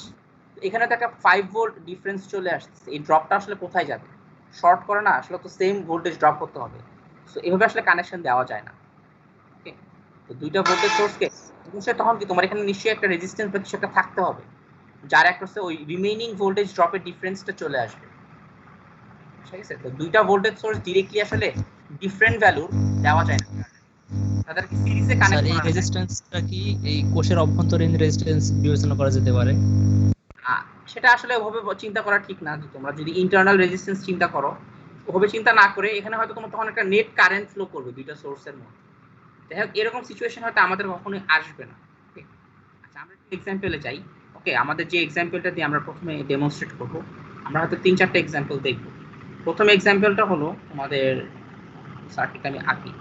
এখানে তো একটা 5 ভোল্ট ডিফারেন্স চলে আসছে, এই ড্রপটা আসলে কোথায় যাবে? শর্ট করে না, আসলে তো সেম ভোল্টেজ ড্রপ করতে হবে। সো এভাবে আসলে কানেকশন দেওয়া যায় না। ওকে, তো দুইটা ভোল্টেজ সোর্সকে তখন কি তোমার এখানে নিশ্চয়ই একটা রেজিস্ট্যান্স বা কিছু একটা থাকতে হবে, যার অ্যাক্রসে ওই রিমেইনিং ভোল্টেজ ড্রপের ডিফারেন্সটা চলে আসবে। ঠিক আছে, তো দুইটা ভোল্টেজ সোর্স ডিরেক্টলি আসলে ডিফারেন্ট ভ্যালু দেওয়া যায় না, তাদেরকে সিরিজে কানেক্ট করা যায়। রেজিস্ট্যান্সটা কি এই কোষের অভ্যন্তরীণ রেজিস্ট্যান্স বিবেচনা করা যেতে পারে? সেটা আসলে ওভাবে চিন্তা করা ঠিক না। তোমরা যদি ইন্টারনাল রেজিস্ট্যান্স চিন্তা করো, ওভাবে চিন্তা না করে এখানে হয়তো তোমার তখন একটা নেট কারেন্ট ফ্লো করবে দুইটা সোর্সের মধ্যে। যাই হোক, এরকম সিচুয়েশন হয়তো আমাদের কখনোই আসবে না। আচ্ছা, আমরা একটা এক্সাম্পলে যাই। ওকে, আমাদের যে এক্সাম্পলটা দিয়ে আমরা প্রথমে ডেমনস্ট্রেট করব, আমরা হয়তো 3-4টা এক্সাম্পল দেখব। প্রথম এক্সাম্পলটা হলো আমাদের সার্কিট আমি আঁকি।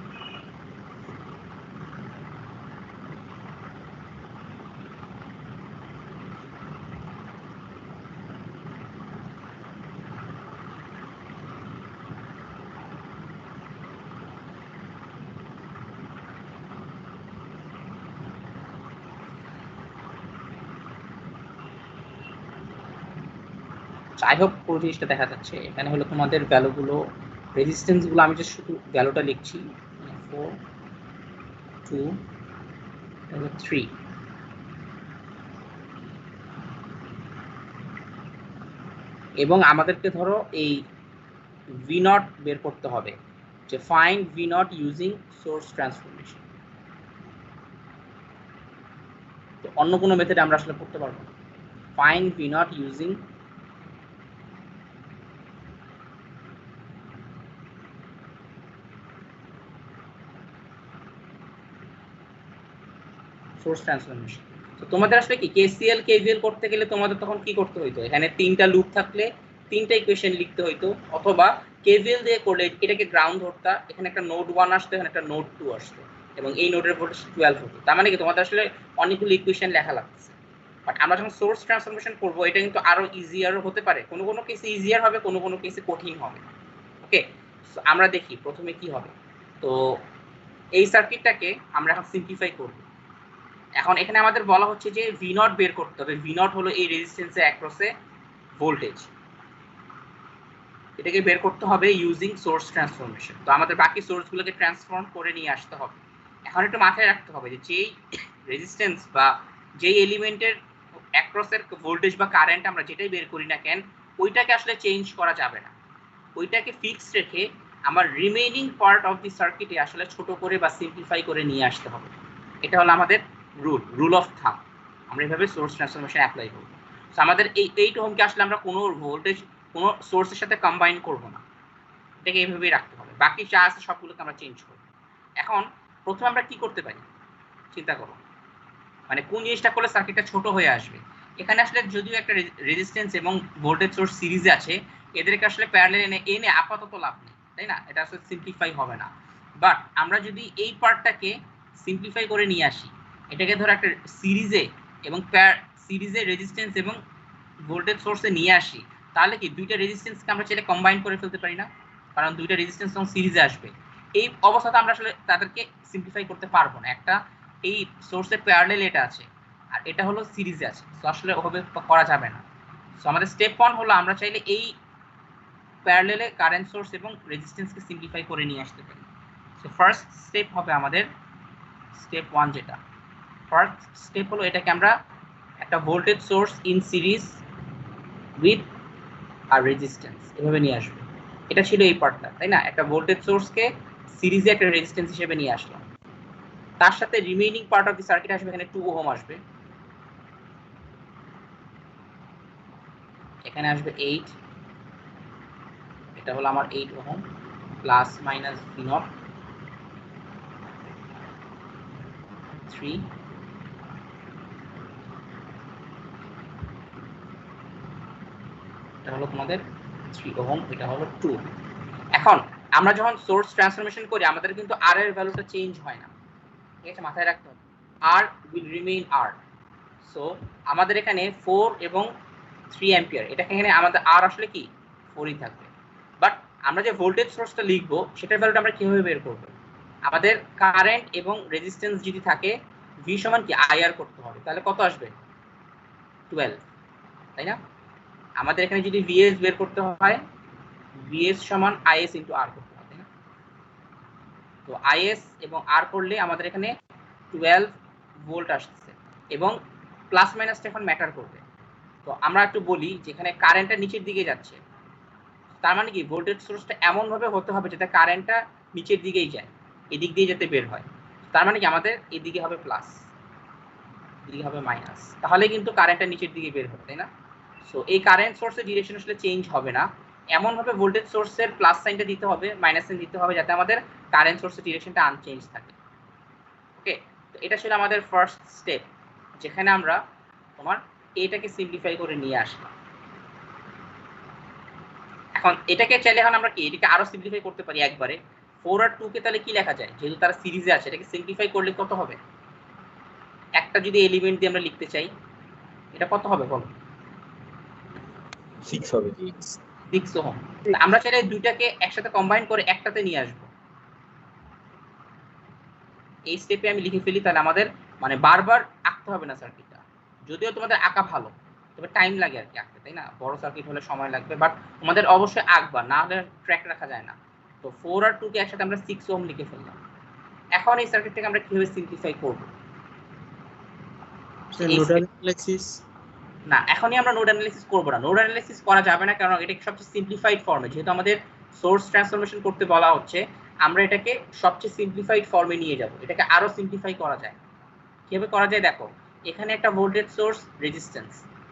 আই হোপ পুরো জিনিসটা দেখা যাচ্ছে। এখানে হলো তোমাদের ভ্যালুগুলো, রেজিস্ট্যান্সগুলো আমি জাস্ট শুধু ভ্যালুটা লিখছি 4 2 3। এবং আমাদেরকে ধরো এই V0 বের করতে হবে, যে find V0 using source transformation. তো অন্য কোনো মেথডে আমরা আসলে করতে পারবো না। Find V0 using source transformation. তো তোমাদের আসলে কি KCL KVL করতে গেলে তোমাদের তখন কি করতে হইতো? এখানে 3টা লুপ থাকলে 3টা ইকুয়েশন লিখতে হইতো, অথবা KVL দিয়ে করলে এটাকে গ্রাউন্ড ধরতা, এখানে একটা নোড 1 আসতো, এখানে একটা নোড 2 আসতো, এবং এই নোডের ভোল্টেজ 12 হতো। তার মানে কি তোমাদের আসলে অনেকগুলো ইকুয়েশন লেখা লাগছে। বাট আমরা যখন সোর্স ট্রান্সফরমেশন করব, এটা কিন্তু আরো ইজিয়ারও হতে পারে, কোনো কোনো কেসে ইজিয়ার হবে, কোনো কোনো কেসে কঠিন হবে। ওকে, আমরা দেখি প্রথমে কি হবে। তো এই সার্কিটটাকে আমরা এখন সিম্পলিফাই করব। এখন এখানে আমাদের বলা হচ্ছে যে V0 বের করতে হবে। V0 হলো এই রেজিস্ট্যান্সের অ্যাক্রসে ভোল্টেজ। এটাকে বের করতে হবে ইউজিং সোর্স ট্রান্সফরমেশন। তো আমাদের বাকি সোর্সগুলোকে ট্রান্সফর্ম করে নিয়ে আসতে হবে। এখন একটু মাথায় রাখতে হবে যে যেই রেজিস্ট্যান্স বা যেই এলিমেন্টের অ্যাক্রসের ভোল্টেজ বা কারেন্ট আমরা যেটাই বের করি না কেন, ওইটাকে আসলে চেঞ্জ করা যাবে না। ওইটাকে ফিক্সড রেখে আমার রিমেইনিং পার্ট অফ দি সার্কিটে আসলে ছোট করে বা সিম্পলিফাই করে নিয়ে আসতে হবে। এটা হলো আমাদের রুল অফ থাম। আমরা এইভাবে সোর্স ট্রান্সফরমেশন অ্যাপ্লাই করব। সো আমাদের এই 8 ওহমকে আসলে আমরা কোনো ভোল্টেজ কোনো সোর্সের সাথে কম্বাইন করব না, এটাকে এইভাবেই রাখতে হবে। বাকি যা আছে সবগুলোকে আমরা চেঞ্জ করব। এখন প্রথমে আমরা কি করতে পারি চিন্তা করো, মানে কোন জিনিসটা করলে সার্কিটটা ছোট হয়ে আসবে। এখানে আসলে যদিও একটা রেজিস্ট্যান্স এবং ভোল্টেজ সোর্স সিরিজে আছে, এদেরকে আসলে প্যারালাল এনে আপাতত লাভ নেই, তাই না? এটা আসলে সিম্পলিফাই হবে না। বাট আমরা যদি এই পার্টটাকে সিম্পলিফাই করে নিয়ে আসি, এটাকে ধরো একটা সিরিজে এবং সিরিজে রেজিস্ট্যান্স এবং ভোল্টেজ সোর্সে নিয়ে আসি, তাহলে কি দুইটা রেজিস্ট্যান্সকে আমরা চাইলে কম্বাইন করে ফেলতে পারি না? কারণ দুইটা রেজিস্ট্যান্স যখন সিরিজে আসবে, এই অবস্থাতে আমরা আসলে তাদেরকে সিম্পলিফাই করতে পারবো না। একটা এই সোর্সের প্যারালাল এটা আছে আর এটা হলো সিরিজে আছে, সো আসলে ওভাবে করা যাবে না। সো আমাদের স্টেপ 1 হলো আমরা চাইলে এই প্যারালালে কারেন্ট সোর্স এবং রেজিস্ট্যান্সকে সিম্পলিফাই করে নিয়ে আসতে পারি। সো ফার্স্ট স্টেপ হবে আমাদের স্টেপ 1, যেটা ফার্স্ট স্টেপ হলো এটাকে আমরা একটা voltage source in series with R resistance এভাবে নিয়ে আসবো। এটা ছিল এই পার্টটা, তাই না? একটা ভোল্টেজ সোর্সকে সিরিজে একটা রেজিস্ট্যান্স হিসেবে নিয়ে আসলাম, তার সাথে remaining part of the circuit আসবে, এখানে 2 ওহম আসবে, এখানে আসবে 8, এটা হলো আমার 8 ওহম প্লাস মাইনাস V0 3, এটা হলো তোমাদের 3 ওহম, এটা হলো 2। এখন আমরা যখন সোর্স ট্রান্সফরমেশন করি আমাদের কিন্তু আর এর ভ্যালুটা চেঞ্জ হয় না, ঠিক আছে? মাথায় রাখতে হবে আর উইল রিমেইন আর। সো আমাদের এখানে 4 এবং 3 অ্যাম্পিয়ার, এটা এখানে আমাদের আর আসলে কি 4ই থাকবে। বাট আমরা যে ভোল্টেজ সোর্সটা লিখবো সেটার ভ্যালুটা আমরা কিভাবে বের করব? আমাদের কারেন্ট এবং রেজিস্ট্যান্স যদি থাকে V সমান কি IR করতে হবে, তাহলে কত আসবে 12, তাই না? আমাদের এখানে যদি VS বের করতে হয় VS সমান IS ইনটু R করতে হবে, তাই না? তো IS এবং R করলে আমাদের এখানে 12 ভোল্ট আসছে এবং প্লাস মাইনাসটা এখন ম্যাটার করবে। তো আমরা একটু বলি যেখানে কারেন্টটা নিচের দিকে যাচ্ছে, তার মানে কি ভোল্টেজ সোর্সটা এমন ভাবে হতে হবে যাতে কারেন্টটা নিচের দিকেই যায়, এদিক দিয়ে যাতে বের হয়। তার মানে কি আমাদের এদিকে হবে প্লাস, এদিকে হবে মাইনাস, তাহলে কিন্তু কারেন্টটা নিচের দিকে বের হবে, তাই না? সো এই কারেন্ট সোর্সের ডিরেকশন আসলে চেঞ্জ হবে না, এমন ভাবে ভোল্টেজ সোর্সের প্লাস সাইনটা দিতে হবে, মাইনাস সাইন দিতে হবে যাতে আমাদের কারেন্ট সোর্সের ডিরেকশনটা আনচেঞ্জ থাকে। ওকে, তো এটা ছিল আমাদের ফার্স্ট স্টেপ, যেখানে আমরা তোমার এটাকে সিম্পলিফাই করে নিয়ে আসলাম। এখন এটাকে চাইলে এখন আমরা কি এটাকে আরো সিম্পলিফাই করতে পারি একবারে। 4 আর 2 কে তাহলে কি লেখা যায়, যেহেতু তারা সিরিজে আছে, এটাকে সিম্পলিফাই করলে কত হবে? একটা যদি এলিমেন্ট দিয়ে আমরা লিখতে চাই এটা কত হবে বলো? 6 হবে। 6 ওহম। আমরা চাইলে দুইটাকে একসাথে কম্বাইন করে একটাতে নিয়ে আসবো। এই স্টেপে আমি লিখে ফেলি, তাহলে আমাদের মানে বারবার আঁকতে হবে না সার্কিটটা। যদিও তোমাদের আঁকা ভালো, তবে টাইম লাগে আর কি আঁকতে, তাই না? বড় সার্কিট হলে সময় লাগবে, বাট তোমাদের অবশ্যই আঁকবা, না হলে ট্র্যাক রাখা যায় না। তো 4 আর 2 কে একসাথে আমরা 6 ওহম লিখে ফেললাম। এখন এই সার্কিটটাকে আমরা কিভাবে সিম্পলিফাই করব? নোডাল অ্যানালাইসিস না, এখনই আমরা নোড অ্যানালাইসিস করব না। নোড অ্যানালাইসিস করা যাবে না, কারণ এটা সবচেয়ে সিম্পলিফাইড ফর্মে, যেহেতু আমাদের সোর্স ট্রান্সফরমেশন করতে বলা হচ্ছে, আমরা এটাকে সবচেয়ে সিম্পলিফাইড ফর্মে নিয়ে যাব। এটাকে আরো সিম্পলিফাই করা যায়। কিভাবে করা যায় দেখো, এখানে একটা ভোল্টেজ সোর্স রেজিস্ট্যান্স,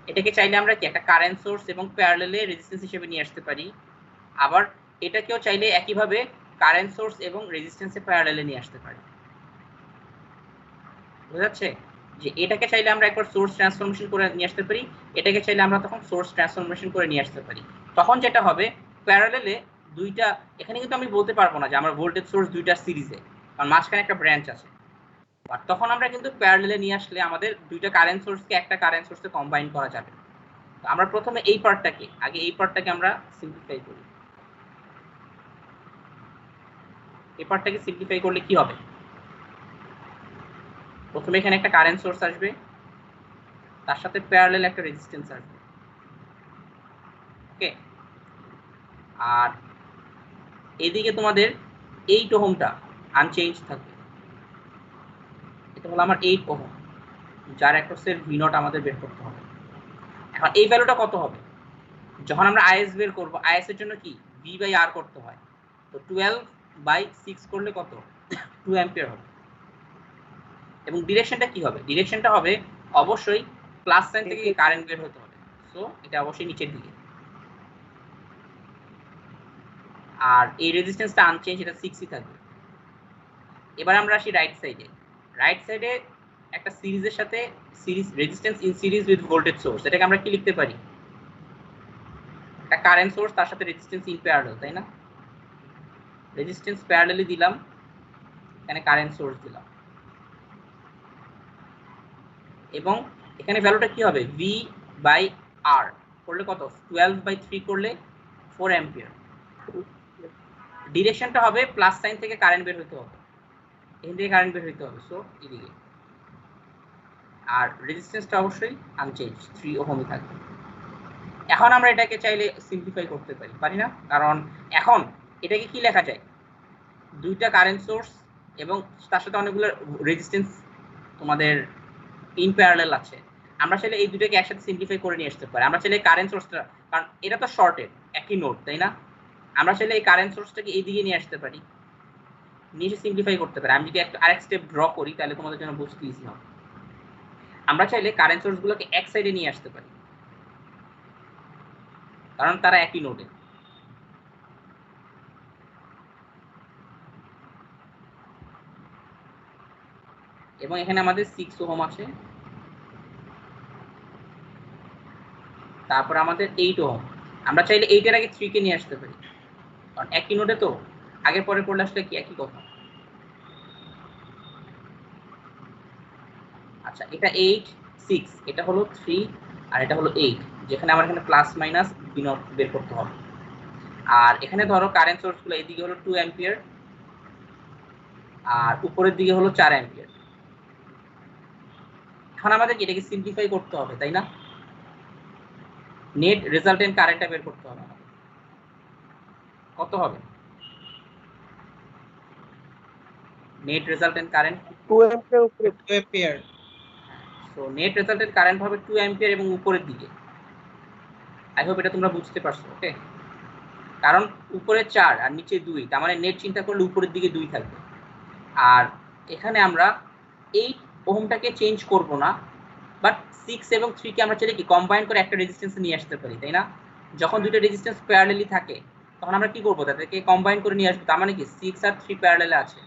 এটাকে চাইলে আমরা কি একটা কারেন্ট সোর্স এবং প্যারালালে রেজিস্ট্যান্স হিসেবে নিয়ে আসতে পারি। আবার এটাকেও চাইলে একইভাবে কারেন্ট সোর্স এবং রেজিস্ট্যান্সের প্যারালালে নিয়ে আসতে পারি। বুঝা যাচ্ছে যে এটাকে চাইলে আমরা একবার সোর্স ট্রান্সফরমেশন করে নিয়ে আসতে পারি, এটাকে চাইলে আমরা তখন সোর্স ট্রান্সফরমেশন করে নিয়ে আসতে পারি। তখন যেটা হবে প্যারালালে দুইটা, এখানে কিন্তু আমি বলতে পারবো না যে আমার ভোল্টেজ সোর্স দুইটা সিরিজে, কারণ মাঝখানে একটা ব্রাঞ্চ আছে। আর তখন আমরা কিন্তু প্যারালালে নিয়ে আসলে আমাদের দুইটা কারেন্ট সোর্সকে একটা কারেন্ট সোর্সে কম্বাইন করা যাবে। তো আমরা প্রথমে এই পার্টটাকে আমরা সিম্পলিফাই করি। এই পার্টটাকে সিম্পলিফাই করলে কি হবে? প্রথমে এখানে একটা কারেন্ট সোর্স আসবে, তার সাথে প্যারালাল একটা রেজিস্ট্যান্স আসবে। ওকে, আর এদিকে তোমাদের 8 ওহমটা আনচেঞ্জ থাকবে। এটা হলো আমার 8 ওহম, যার অ্যাক্রসের ভি নট আমাদের বের করতে হবে। এখন এই ভ্যালুটা কত হবে? যখন আমরা আইএস বের করব, আইএস এর জন্য কি ভি বাই আর করতে হয়। তো 12/6 করলে কত? 2 অ্যাম্পিয়ার হবে। এবং ডিরেকশনটা কি হবে? ডিরেকশনটা হবে অবশ্যই প্লাস সাইন থেকে কারেন্ট বের হতে হবে। সো এটা অবশ্যই নিচের দিকে। আর এই রেজিস্ট্যান্সটা আনচেঞ্জ, এটা 6ই থাকবে। এবার আমরা আসি রাইট সাইডে। রাইট সাইডে একটা সিরিজের সাথে series resistance in series with voltage source, এটাকে আমরা কি লিখতে পারি? একটা কারেন্ট সোর্স তার সাথে রেজিস্ট্যান্স ইন প্যারালাল, তাই না? রেজিস্ট্যান্স প্যারালালি দিলাম, এখানে কারেন্ট সোর্স দিলাম, এবং এখানে ভ্যালুটা কি হবে? ভি বাই আর করলে কত? 12/3 করলে 4 অ্যাম্পিয়ার। ডিরেকশনটা হবে প্লাস সাইন থেকে কারেন্ট বের হতে হবে, এখান থেকে কারেন্ট বের হতে হবে, সো এদিকে। আর রেজিস্ট্যান্সটা অবশ্যই আনচেঞ্জ 3 ওহমই থাকবে। এখন আমরা এটাকে চাইলে সিম্পলিফাই করতে পারি, পারি না? কারণ এখন এটাকে কি লেখা যায়? দুইটা কারেন্ট সোর্স এবং তার সাথে অনেকগুলো রেজিস্ট্যান্স তোমাদের ইন প্যারালাল আছে। আমরা চাইলে এই দুটোকে একসাথে সিম্পলিফাই করে নিয়ে আসতে পারি। আমরা চাইলে কারেন্ট সোর্সটা, কারণ এটা তো শর্টেড, একই নোড, তাই না? আমরা চাইলে এই কারেন্ট সোর্সটাকে এইদিকে নিয়ে আসতে পারি, নিয়ে এসে সিম্পলিফাই করতে পারি। আমি যদি একটা আরেক স্টেপ ড্র করি তাহলে তোমাদের জন্য বুঝতে ইজি হবে। আমরা চাইলে কারেন্ট সোর্সগুলোকে এক সাইডে নিয়ে আসতে পারি, কারণ তারা একই নোডে। এবং এখানে আমাদের 6 ওহম আছে, তারপর আমাদের 8 ওহম। আমরা চাইলে 8 এর আগে 3 কে নিয়ে আসতে পারি, কারণ একই নোডে তো, আগে পরে করলে আসলে কি একই কথা। আচ্ছা, এটা 8 6, এটা হলো 3 আর এটা হলো 8, যেখানে আমার এখানে প্লাস মাইনাস ভি নট বের করতে হবে। আর এখানে ধরো কারেন্ট সোর্সগুলো এইদিকে হলো 2 অ্যাম্পিয়ার আর উপরের দিকে হলো 4 অ্যাম্পিয়ার। এখন আমাদের এটাকে সিম্পলিফাই করতে হবে, তাই না? নেট রেজাল্টেন্ট কারেন্টটা বের করতে হবে। কত হবে নেট রেজাল্টেন্ট কারেন্ট? 2 অ্যাম্পিয়ার উপরে 2 ampere. So net resultant current হবে 2 অ্যাম্পিয়ার এবং উপরের দিকে। আই হোপ এটা তোমরা বুঝতে পারছো, ওকে? কারণ উপরে 4 আর নিচে 2, তার মানে নেট চিন্তা করলে উপরের দিকে 2 থাকবে। আর এখানে আমরা 8 ওহমটাকে চেঞ্জ করব না, বাট 6 এবং 3 কে আমরা চাইলে কি কম্বাইন করে একটা রেজিস্ট্যান্স নিয়ে আসতে পারি, তাই না? যখন দুটো রেজিস্ট্যান্স প্যারালালি থাকে তখন আমরা কি করব? তাদেরকে কম্বাইন করে নিয়ে আসবো। তার মানে কি 6 আর 3 প্যারালালে আছে,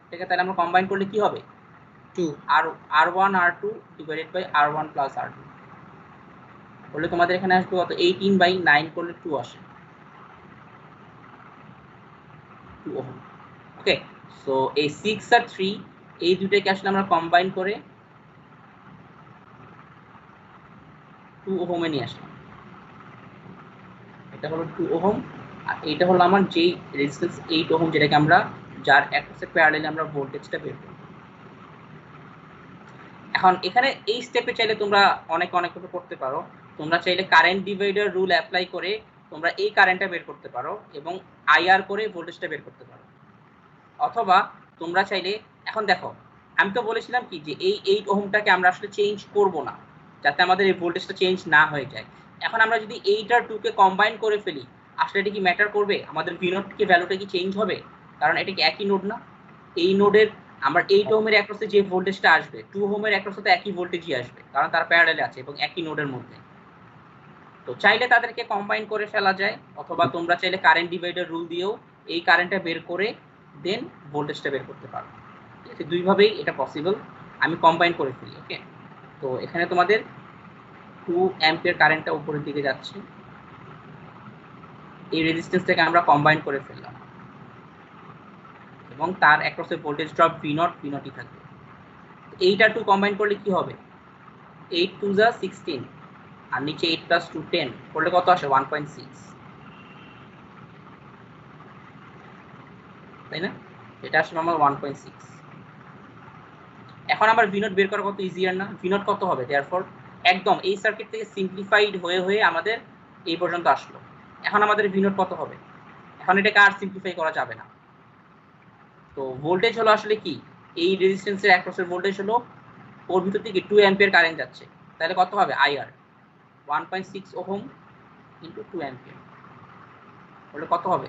ঠিক আছে? তাহলে আমরা কম্বাইন করলে কি হবে? 2 R1 R2 divided by R1 plus R2 করলে তোমাদের এখানে আসবে কত? 18/9 করলে 2 আসে, 2 ওহম। ওকে, সো এই 6 আর 3 এই দুটোকে আসলে আমরা কম্বাইন করে 2 ওহমে নিয়ে আসলাম। এটা হলো 2 ওহম আর এটা হলো আমার যেই রেজিস্ট্যান্স 8 ওহম, যেটাকে আমরা যার অ্যাক্রসে প্যারালালি আমরা ভোল্টেজটা বের করব। এখন এখানে এই স্টেপে চাইলে তোমরা অনেক কিছু করতে পারো। তোমরা চাইলে কারেন্ট ডিভাইডার রুল অ্যাপ্লাই করে তোমরা এই কারেন্টটা বের করতে পারো এবং আইআর করে ভোল্টেজটা বের করতে পারো। অথবা তোমরা চাইলে, এখন দেখো আমি তো বলেছিলাম কি যে এই 8 ওহমটাকে আমরা আসলে চেঞ্জ করব না, যাতে আমাদের এই ভোল্টেজটা চেঞ্জ না হয়ে যায়। এখন আমরা যদি 8 আর 2 কে কম্বাইন করে ফেলি, আসলে এটা কি ম্যাটার করবে? আমাদের ভি নট কি ভ্যালুটা কি চেঞ্জ হবে? কারণ এটা কি একই নোড না? এই নোডের আমরা 8 ওহমের অ্যাক্রসে যে ভোল্টেজটা আসবে 2 ওহমের অ্যাক্রসে তো একই ভোল্টেজই আসবে, কারণ তারা প্যারালালে আছে এবং একই নোডের মধ্যে। তো চাইলে তাদেরকে কম্বাইন করে ফেলা যায়, অথবা তোমরা চাইলে কারেন্ট ডিভাইডার রুল দিয়েও এই কারেন্টটা বের করে দেন ভোল্টেজটা বের করতে পারো। ঠিক আছে, দুইভাবেই এটা পসিবল। আমি কম্বাইন করে ফেলি, ওকে? তো এখানে তোমাদের 2 অ্যাম্পিয়ার কারেন্টটা উপরের দিকে যাচ্ছে, এই রেজিস্ট্যান্সটাকে আমরা কম্বাইন করে ফেললাম এবং তার অ্যাক্রসে ভোল্টেজ ড্রপ ভি নটই থাকবে। 8 আর 2 কম্বাইন করলে কি হবে? 8 2 যা 16 আর নিচে 8 প্লাস 2 10 করলে কত আসে? 1.6, তাই না? এটা আসলে আমার 1.6। এখন আমার ভি নট বের করা কত ইজিয়ার না? ভি নট কত হবে? দেয়ারফর একদম এই সার্কিট থেকে সিম্পলিফাইড হয়ে আমাদের এই পর্যন্ত আসলো। এখন আমাদের ভি নট কত হবে? এখন এটাকে আর সিম্পলিফাই করা যাবে না। তো ভোল্টেজ হলো আসলে কি, এই রেজিস্ট্যান্সের অ্যাক্রসের ভোল্টেজ হলো, ওর ভিতর থেকে 2 অ্যাম্পিয়ার কারেন্ট যাচ্ছে, তাহলে কত হবে আইআর 1.6 ওহম ইনটু 2 অ্যাম্পিয়ার, তাহলে কত হবে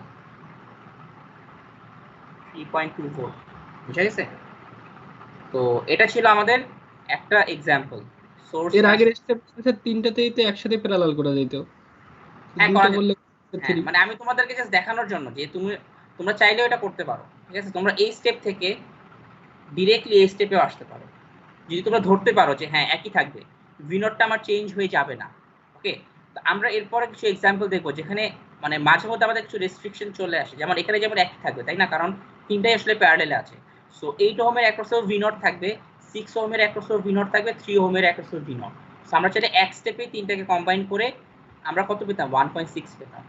3.2 ভোল্ট। বুঝা গেছে? তো এটা ছিল আমাদের একটা এক্সাম্পল। সোর্স এর আগের স্টেপ তিনটাতেই তো একসাথে প্যারালাল করা যেত। হ্যাঁ, দুটো করা যেত। করলে হ্যাঁ, মানে আমি তোমাদেরকে জাস্ট দেখানোর জন্য যে তোমরা চাইলেও এটা করতে পারো, ঠিক আছে? তোমরা এই স্টেপ থেকে ডিরেক্টলি এই স্টেপেও আসতে পারো যদি তোমরা ধরতে পারো যে হ্যাঁ একই থাকবে, ভি নটটা আমার চেঞ্জ হয়ে যাবে না। ওকে, তো আমরা এরপরে কিছু এক্সাম্পল দেখবো যেখানে মানে মাঝে মধ্যে আমাদের কিছু রেস্ট্রিকশন চলে আসে, যেমন এখানে যেমন একই থাকবে, তাই না? কারণ তিনটাই আসলে প্যারালেলে আছে। সো 8 ওহমের অ্যাক্রসেও ভি নট থাকবে, 6 ওহমের অ্যাক্রসেও ভি নট থাকবে, 3 ওহমের অ্যাক্রসেও ভি নট। সো আমরা চাইলে এক স্টেপে তিনটাকে কম্বাইন করে আমরা কত পেতাম? 1.6 পেতাম,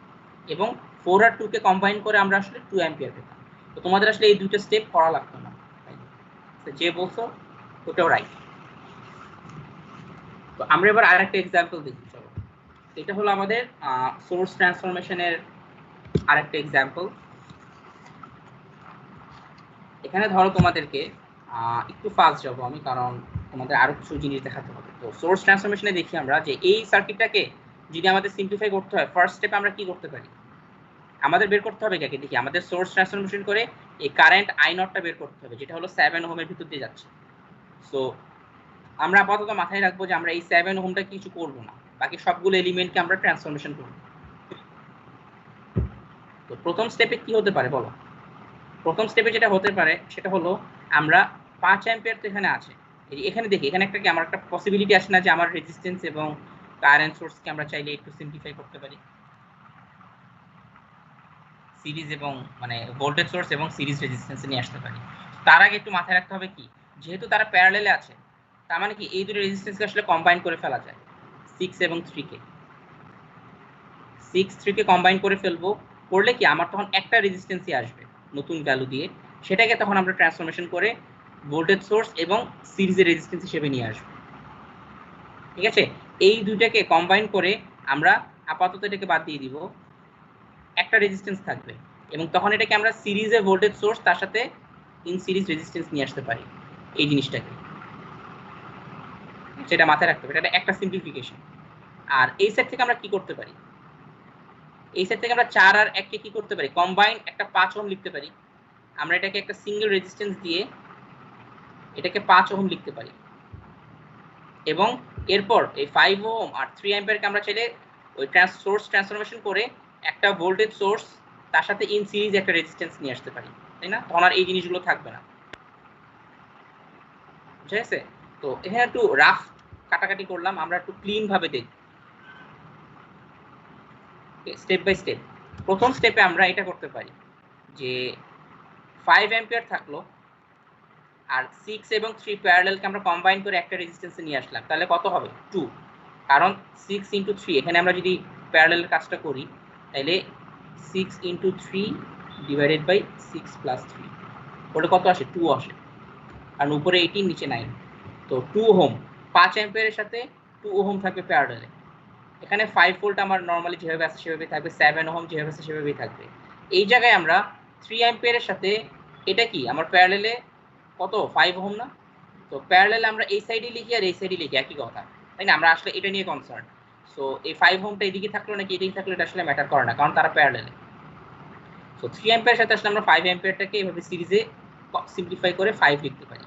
এবং 4 আর 2 কে কম্বাইন করে আমরা আসলে 2 অ্যাম্পিয়ার পেতাম। তো তোমাদের আসলে এই দুটো স্টেপ করা লাগতো না, যে বলছো ওটাও রাইট। তো আমরা এবার আরেকটা এক্সাম্পল দেখি, চলো। এটা হলো আমাদের সোর্স ট্রান্সফরমেশনের আরেকটা এক্সাম্পল। এখানে ধরো তোমাদেরকে একটু ফাস্ট যাবো আমি, কারণ তোমাদের আরো কিছু জিনিস দেখাতে হবে। তো সোর্স ট্রান্সফরমেশনে দেখি আমরা যে এই সার্কিটটাকে যদি আমাদের সিম্পলিফাই করতে হয়, ফার্স্ট স্টেপে আমরা কি করতে পারি? আমাদের বের করতে হবে কাকে, দেখি আমাদের সোর্স ট্রান্সফরমেশন করে এই কারেন্ট আই নটটা বের করতে হবে, যেটা হলো 7 ওহমের ভিতর দিয়ে যাচ্ছে। সো আমরা আপাতত মাথায় রাখবো যে আমরা এই 7 ওহমটা কিছু করব না, বাকি সবগুলো এলিমেন্টকে আমরা ট্রান্সফরমেশন করব। তো প্রথম স্টেপে কি হতে পারে বলো? প্রথম স্টেপে যেটা হতে পারে সেটা হলো আমরা 5 অ্যাম্পিয়ার তো এখানে আছে, এখানে দেখি এখানে একটা কি আমার একটা পসিবিলিটি আসে না যে আমার রেজিস্ট্যান্স এবং কারেন্ট সোর্সকে আমরা চাইলে একটু সিম্পলিফাই করতে পারি, সিরিজ এবং মানে ভোল্টেজ সোর্স এবং সিরিজ রেজিস্ট্যান্স নিয়ে আসতে পারি। তার আগে একটু মাথায় রাখতে হবে কি, যেহেতু তারা প্যারালেলে আছে, তার মানে কি এই দুটো রেজিস্ট্যান্সকে আসলে কম্বাইন করে ফেলা যায়। 6 এবং 3 কে 3 কে কম্বাইন করে ফেলবো, করলে কি আমার তখন একটা রেজিস্ট্যান্সই আসবে নতুন ভ্যালু দিয়ে, সেটাকে তখন আমরা ট্রান্সফরমেশন করে ভোল্টেজ সোর্স এবং সিরিজের রেজিস্ট্যান্স হিসেবে নিয়ে আসবো। ঠিক আছে, এই দুইটাকে কম্বাইন করে আমরা আপাতত এটাকে বাদ দিয়ে দিব, একটা রেজিস্ট্যান্স থাকবে, এবং তখন এটাকে আমরা সিরিজে ভোল্টেজ সোর্স তার সাথে ইন সিরিজ রেজিস্ট্যান্স নিয়ে আসতে পারি। এই জিনিসটাকে সেটা মাথায় রাখতে হবে, এটা একটা সিম্পলিফিকেশন। আর এই সেট থেকে আমরা কি করতে পারি? এই সেট থেকে আমরা 4 আর 1 কে কি করতে পারি? কম্বাইন একটা 5 ওহম লিখতে পারি। আমরা এটাকে একটা সিঙ্গেল রেজিস্ট্যান্স দিয়ে এটাকে 5 ওহম লিখতে পারি, এবং এরপর এই 5 ওহম আর 3 অ্যাম্পিয়ারকে আমরা চাইলে ওই সোর্স ট্রান্সফরমেশন করে একটা ভোল্টেজ সোর্স তার সাথে ইন সিরিজ একটা রেজিস্ট্যান্স নিয়ে আসতে পারি, তাই না? তখন আর এই জিনিসগুলো থাকবে না। ঠিক আছে, তো এখানে একটু রাফ কাটাকাটি করলাম, আমরা একটু ক্লিন ভাবে দেখি স্টেপ বাই স্টেপ। প্রথম স্টেপে আমরা এটা করতে পারি যে 5 অ্যাম্পিয়ার থাকলো, আর 6 এবং 3 প্যারালেলকে আমরা কম্বাইন করে একটা রেজিস্ট্যান্সে নিয়ে আসলাম, তাহলে কত হবে? 2। কারণ 6 ইন্টু 3, এখানে আমরা যদি প্যারালেলের কাজটা করি তাহলে 6 ইন্টু 3 ডিভাইডেড বাই 6 প্লাস 3, ওটা কত আসে? 2 আসে, কারণ উপরে 18 নিচে 9। তো 2 ওহম 5 অ্যাম্পিয়ারের সাথে 2 ওহম থাকবে প্যারালেলে। এখানে 5 ভোল্ট আমার নরমালি যেভাবে আছে সেভাবেই থাকবে, 7 ওহম যেভাবে আছে সেভাবেই থাকবে। এই জায়গায় আমরা 3 অ্যাম্পিয়ারের সাথে এটা কি আমার প্যারালেলে কত? 5 ওহম না? তো প্যারালেলে আমরা এই সাইডে লিখি আর এই সাইডে লিখি, একই কথা, তাই না? আমরা আসলে এটা নিয়ে কনসার্ন। সো এই 5 ওহমটা এদিকে থাকলো নাকি এদিকে থাকলো এটা আসলে ম্যাটার করে না, কারণ তারা প্যারালেলে। সো 3 অ্যাম্পিয়ারের সাথে আসলে আমরা 5 অ্যাম্পিয়ারটাকে এভাবে সিরিজে সিম্পলিফাই করে 5 লিখতে পারি,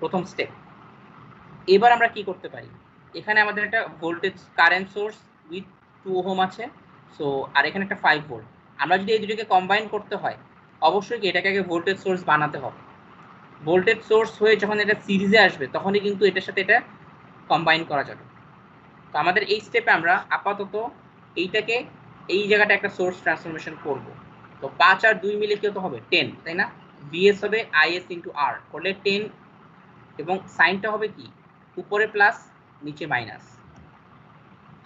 প্রথম স্টেপ। এবার আমরা কি করতে পারি? এখানে আমাদের একটা voltage current source with 2 ohm আছে, সো আর এখানে একটা 5 ভোল্ট। আমরা যদি এই দুটোকে কম্বাইন করতে হয়, অবশ্যই এটাকে আগে ভোল্টেজ সোর্স বানাতে হবে। ভোল্টেজ সোর্স হয়ে যখন এটা সিরিজে আসবে তখনই কিন্তু এটার সাথে এটা কম্বাইন করা যাবে। তো আমাদের এই স্টেপে আমরা আপাতত এইটাকে এই জায়গাটা একটা সোর্স ট্রান্সফরমেশন করব। তো 5 আর 2 মিলে কত হবে? 10, তাই না? ভিএস হবে আইএস ইন্টু আর, করলে 10, এবং সাইনটা হবে কি? উপরে প্লাস নিচে মাইনাস।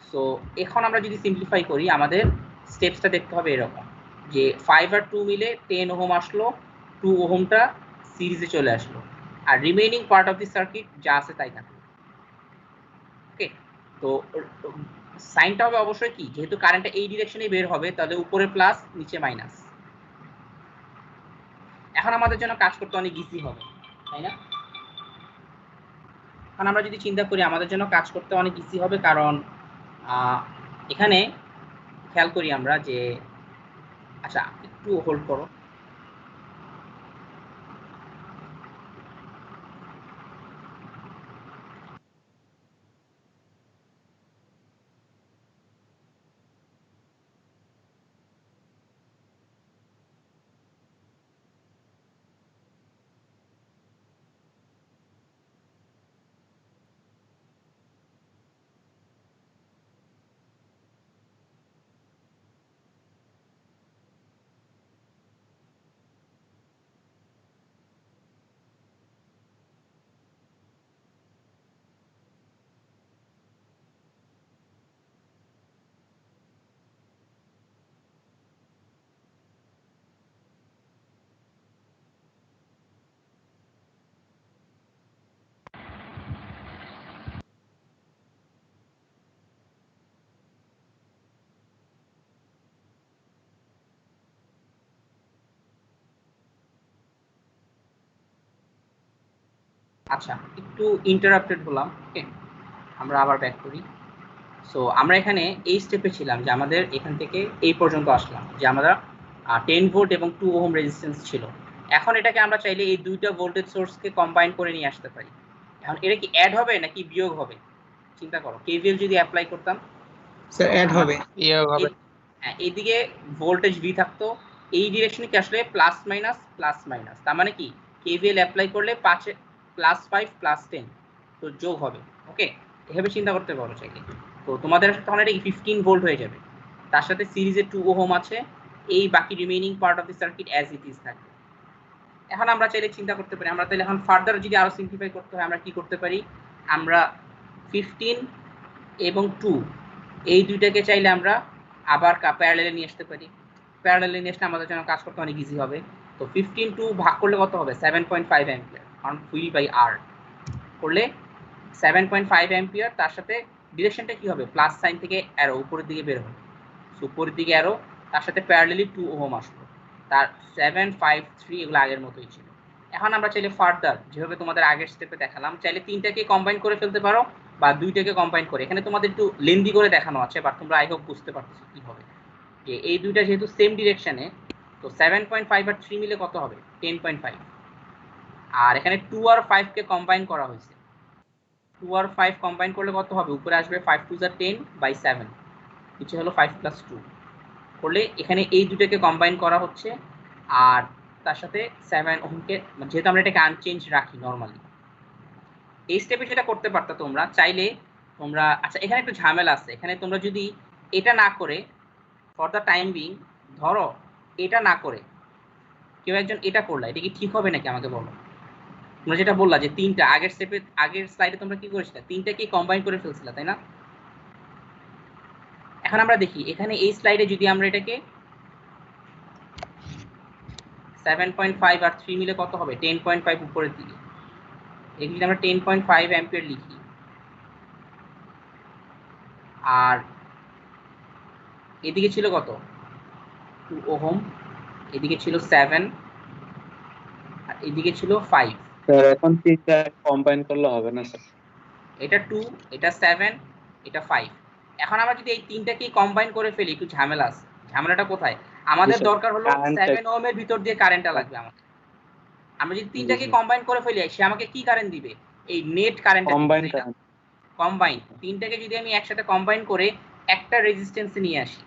সো এখন আমরা যদি সিম্পলিফাই করি আমাদের স্টেপসটা দেখতে হবে এরকম, যে 5 আর 2 মিলে 10 ওহম আসলো, 2 ওহমটা সিরিজে চলে আসলো, আর remaining part of the circuit যা আছে তাই থাকলো। ওকে, তো সাইনটা হবে অবশ্যই কি, যেহেতু কারেন্টটা এই ডিরেকশনে বের হবে তাহলে উপরে প্লাস নিচে মাইনাস। এখন আমাদের জন্য কাজ করতে অনেক ইজি হবে, তাই না? এখন আমরা যদি চিন্তা করি আমাদের জন্য কাজ করতে অনেক ইজি হবে, কারণ এখানে খেয়াল করি আমরা যে, আচ্ছা একটু হোল্ড করো। আচ্ছা একটু ইন্টারাপ্টেড হলাম, ওকে আমরা আবার ব্যাক করি। সো আমরা এখানে এই স্টেপে ছিলাম যে আমাদের এখান থেকে এই পর্যন্ত আসলাম, যে আমরা 10 ভোল্ট এবং 2 ওহম রেজিস্ট্যান্স ছিল। এখন এটাকে আমরা চাইলে এই দুইটা ভোল্টেজ সোর্সকে কম্বাইন করে নিয়ে আসতে পারি। এখন এটা কি অ্যাড হবে নাকি বিয়োগ হবে? চিন্তা করো, কেভিএল যদি অ্যাপ্লাই করতাম স্যার অ্যাড হবে। হ্যাঁ, এইদিকে ভোল্টেজ ভি থাকতো, এই ডিরেকশনে কি আসলে প্লাস মাইনাস, তার মানে কি কেভিএল অ্যাপ্লাই করলে 5 +5 +10 তো যোগ হবে। ওকে, এভাবে চিন্তা করতে পারো চাইলে। তো তোমাদের তখন এটা 15 ভোল্ট হয়ে যাবে, তার সাথে সিরিজে 2 ওহম আছে, এই বাকি remaining part of the circuit as it is থাকবে। এখন আমরা চাইলে চিন্তা করতে পারি, আমরা তাহলে এখন ফার্দার যদি আরো সিম্পলিফাই করতে হয় আমরা কি করতে পারি, আমরা 15 এবং 2 এই দুইটাকে চাইলে আমরা আবার প্যারালালে নিয়ে আসতে পারি। প্যারালালে নিয়ে আসলে আমাদের জন্য কাজ করতে অনেক ইজি হবে। তো 15 2 ভাগ করলে কত হবে? 7.5 অ্যাম্পিয়ার, কারণ ভি বাই আর করলে 7.5 অ্যাম্পিয়ার, তার সাথে ডিরেকশনটা কি হবে, প্লাস সাইন থেকে অ্যারো উপরের দিকে বের হবে, সো উপরের দিকে অ্যারো, তার সাথে প্যারালালি 2 ওহম আসলো, তার 7 5 3 এগুলো আগের মতোই ছিল। এখন আমরা চাইলে ফার্দার যেভাবে তোমাদের আগের স্টেপে দেখালাম, চাইলে তিনটাকে কম্বাইন করে ফেলতে পারো বা দুইটাকে কম্বাইন করে। এখানে তোমাদের একটু লেন্দি করে দেখানো আছে, বাট তোমরা আই হোপ বুঝতে পারতেছো কি হবে, যে এই দুইটা যেহেতু সেম ডিরেকশনে, তো 7.5 আর 3 মিলে কত হবে? 10.5। আর এখানে 2 আর 5 কে কম্বাইন করা হয়েছে, 2 আর 5 কম্বাইন করলে কত হবে? উপরে আসবে 5 2 10 বাই 7, নিচে হলো 5 + 2 করলে এখানে এই দুটোকে কম্বাইন করা হচ্ছে। আর তার সাথে 7 ওহমকে, যেহেতু আমরা এটাকে আনচেঞ্জ রাখি নরমালি, এই স্টেপে সেটা করতে পারতা তোমরা চাইলে। তোমরা আচ্ছা এখানে একটু ঝামেলা আছে, এখানে তোমরা যদি এটা না করে ফর দ্য টাইম বিং, ধরো এটা না করে কেউ একজন এটা করলা, এটা কি ঠিক হবে নাকি আমাকে বলো? তোমরা যেটা বললা যে তিনটা আগের স্টেপে, আগের স্লাইডে তোমরা কি করেছিলে, তিনটাকে কম্বাইন করে ফেলছিলা, তাই না? এখন আমরা দেখি এখানে এই স্লাইডে যদি আমরা এটাকে 7.5 আর 3 মিলে কত হবে? 10.5 উপরের দিকে, এগুলি আমরা 10.5 অ্যাম্পিয়ার লিখি। আর এদিকে ছিল কত? 2 ওহম, এদিকে ছিল 7, আর এদিকে ছিল 5। স্যার এখন তিনটা কম্বাইন করলে হবে না স্যার? এটা 2, এটা 7, এটা 5। এখন আমরা যদি এই তিনটাকেই কম্বাইন করে ফেলি, একটু ঝামেলা আছে। ঝামেলাটা কোথায়? আমাদের দরকার হলো 7 ওহমের ভিতর দিয়ে কারেন্টটা লাগবে আমাদের। আমরা যদি তিনটাকে কম্বাইন করে ফেলি, সে আমাকে কি কারেন্ট দিবে? এই নেট কারেন্টটা কম্বাইন দিবে। কম্বাইন, তিনটাকে যদি আমি একসাথে কম্বাইন করে একটা রেজিস্ট্যান্সে নিয়ে আসি,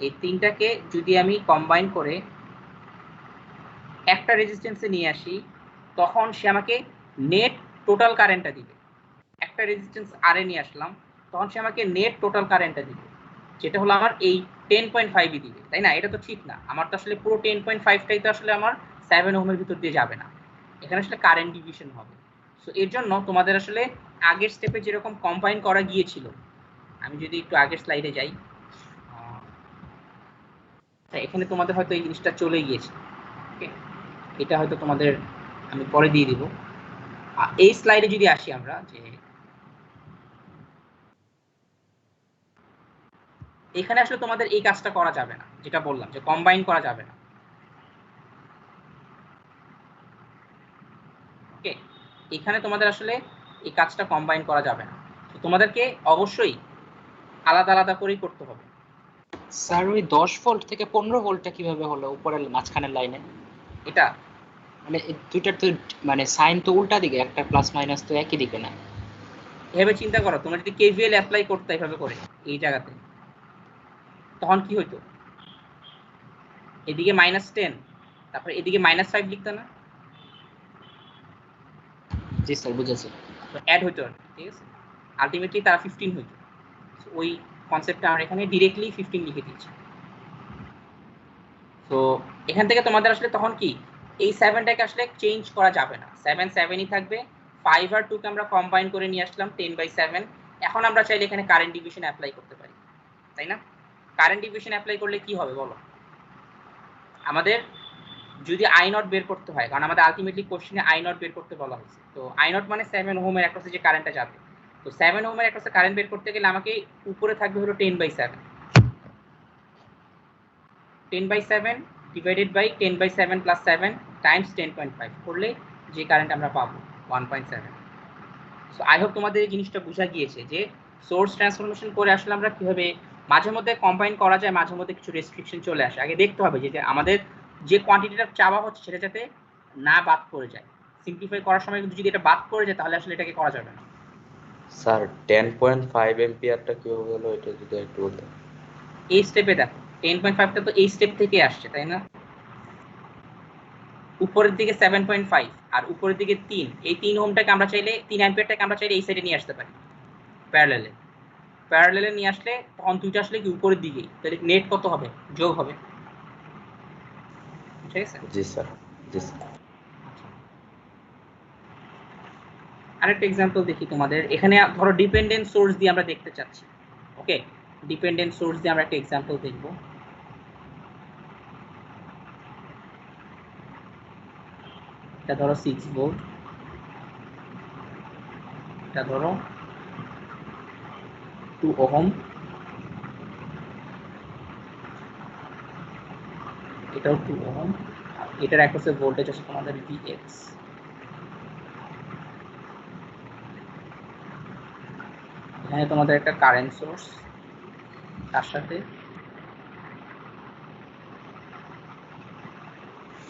এই তিনটাকে যদি আমি কম্বাইন করে একটা রেজিস্ট্যান্সে নিয়ে আসি, তখন সে আমাকে নেট টোটাল কারেন্টটা দিবে। একটা রেজিস্ট্যান্স আর এ নিয়ে আসলাম, তখন সে আমাকে নেট টোটাল কারেন্টটা দিবে, যেটা হলো আমার এই 10.5 দিবে, তাই না? এটা তো ঠিক না, আমার তো আসলে পুরো 10.5টাই তো আসলে আমার 7 ওহমের ভিতর দিয়ে যাবে না, এখানে আসলে কারেন্ট ডিভিশন হবে। সো এর জন্য তোমাদের আসলে আগের স্টেপে যেরকম কম্বাইন করা গিয়েছিল, আমি যদি একটু আগের স্লাইডে যাই, এখানে তোমাদের হয়তো এই জিনিসটা চলে গিয়েছে, ওকে, এটা হয়তো তোমাদের আমি পরে দিয়ে দিব। এই স্লাইডে যদি আসি আমরা, যে এখানে আসলে তোমাদের এই কাজটা করা যাবে না, যেটা বললাম যে কম্বাইন করা যাবে না। ওকে, এখানে তোমাদের আসলে এই কাজটা কম্বাইন করা যাবে না, তো তোমাদেরকে অবশ্যই আলাদা আলাদা করেই করতে হবে। স্যার ওই 10 ভোল্ট থেকে 15 ভোল্টটা কিভাবে হলো উপরের মাঝখানের লাইনে? এটা মানে এই দুইটার তো মানে সাইন তো উল্টা দিকে, একটা প্লাস মাইনাস তো একই দিকে না। এভাবে চিন্তা করো, তোমরা যদি কেভিএল অ্যাপ্লাই করতে এভাবে করে এই জায়গাতে, তখন কি হইতো? এদিকে -10, তারপরে এদিকে -5 লিখতে না? জি স্যার বুঝেছি। তো অ্যাড হইতো আর কি, ঠিক আছে? আলটিমেটলি তারা 15 হইতো। ওই কনসেপ্টটা আমরা এখানে ডিরেক্টলি 15 লিখে দিচ্ছি। তো এখান থেকে তোমাদের আসলে তখন কি এই 7টাকে আসলে চেঞ্জ করা যাবে না, 7 7ই থাকবে। 5 আর 2 কে আমরা কম্বাইন করে নিয়ে আসলাম 10/7। এখন আমরা চাইলে এখানে কারেন্ট ডিভিশন অ্যাপ্লাই করতে পারি, তাই না? কারেন্ট ডিভিশন অ্যাপ্লাই করলে কি হবে বলো? আমাদের যদি আই নট বের করতে হয়, কারণ আমাদের আলটিমেটলি কোশ্চেনে আই নট বের করতে বলা হয়েছে, তো আই নট মানে 7 ওহমের অ্যাক্রসে যে কারেন্টটা যাবে, তো 7 ওহমের অ্যাক্রসে কারেন্ট বের করতে গেলে আমাকে উপরে থাকবে হলো 10/7, 10/7 ডিভাইডেড বাই 10/7 প্লাস 7 টাইমস 10.5 করলে যে কারেন্ট আমরা পাবো 1.7। সো আই হোপ তোমাদের এই জিনিসটা বোঝা গিয়েছে যে সোর্স ট্রান্সফরমেশন করে আসলে আমরা কিভাবে মাঝে মধ্যে কম্বাইন করা যায়, মাঝে মধ্যে কিছু রেস্ট্রিকশন চলে আসে। আগে দেখতে হবে যে আমাদের যে কোয়ান্টিটিটা চাওয়া হচ্ছে সেটা যাতে না বাদ পড়ে যায়। সিম্পলিফাই করার সময় কিন্তু যদি এটা বাদ পড়ে যায় তাহলে আসলে এটাকে করা যাবে না। স্যার 10.5 এম্পিয়ারটা কিভাবে হলো এটা যদি একটু বলতেন। এই স্টেপে দেখো 10.5টা তো এই স্টেপ থেকে আসছে, তাই না? উপরের দিকে 7.5 আর উপরের দিকে 3, এই 3 ওহমটাকে আমরা চাইলে 3 অ্যাম্পিয়ারটাকে আমরা চাইলে এই সাইডে নিয়ে আসতে পারি প্যারালালে নিয়ে আসলে তখন দুইটা আসলে কি উপরের দিকেই, তাহলে নেট কত হবে? যোগ হবে, ঠিক আছে? জি স্যার, জি স্যার। আরেকটা एग्जांपल দেখি তোমাদের। এখানে ধরো ডিপেন্ডেন্ট সোর্স দিয়ে আমরা দেখতে চাচ্ছি। ওকে, ডিপেন্ডেন্ট সোর্স দিয়ে আমরা একটা एग्जांपल দেখব। এটা ধরো 6 ভোল্ট, এটা ধরো 2 ওহম, এটাও 2 ওহম, এটার অ্যাক্রসে ভোল্টেজ আছে তোমাদের Vx। এখানে তোমাদের একটা কারেন্ট সোর্স, তার সাথে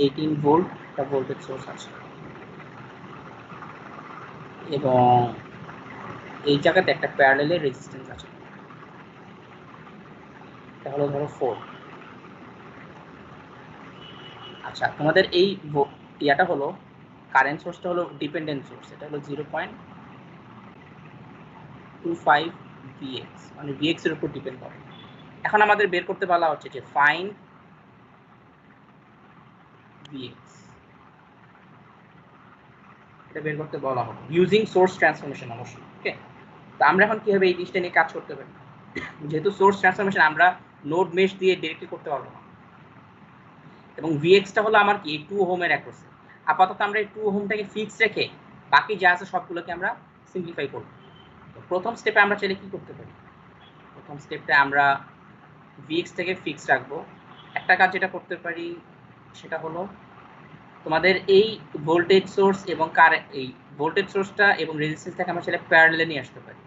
18 ভোল্ট একটা ভোল্টেজ সোর্স আছে, এবং এই জায়গাতে একটা প্যারালালে রেজিস্ট্যান্স আছে, এটা হলো ধরো 4। আচ্ছা, তোমাদের এই ইয়াটা হলো কারেন্ট সোর্সটা হলো ডিপেন্ডেন্ট সোর্স, এটা হলো 0.25 Vx, মানে Vx এর উপর ডিপেন্ড করে। এখন আমাদের বের করতে বলা হচ্ছে যে ফাইন্ড Vx, এটা বের করতে বলা হবে ইউজিং সোর্স ট্রান্সফরমেশন অবশ্যই। ওকে, তো আমরা এখন কিভাবে এই জিনিসটা নিয়ে কাজ করতে পারি? যেহেতু সোর্স ট্রান্সফরমেশন আমরা নোড মেশ দিয়ে ডাইরেক্টলি করতে পারবো না, এবং Vx টা হলো আমার কি 2 ওহমের অ্যাক্রসে। আপাতত আমরা এই 2 ওহমটাকে ফিক্স রেখে বাকি যা আছে সবগুলোকে আমরা সিম্পলিফাই করব। তো প্রথম স্টেপে আমরা চাইলে কি করতে পারি? প্রথম স্টেপে আমরা Vx থেকে ফিক্স রাখবো। একটা কাজ যেটা করতে পারি সেটা হলো তোমাদের এই ভোল্টেজ সোর্স এবং এই ভোল্টেজ সোর্সটা এবং রেজিস্ট্যান্সটাকে আমরা চাইলে প্যারালালে নিয়ে আসতে পারি,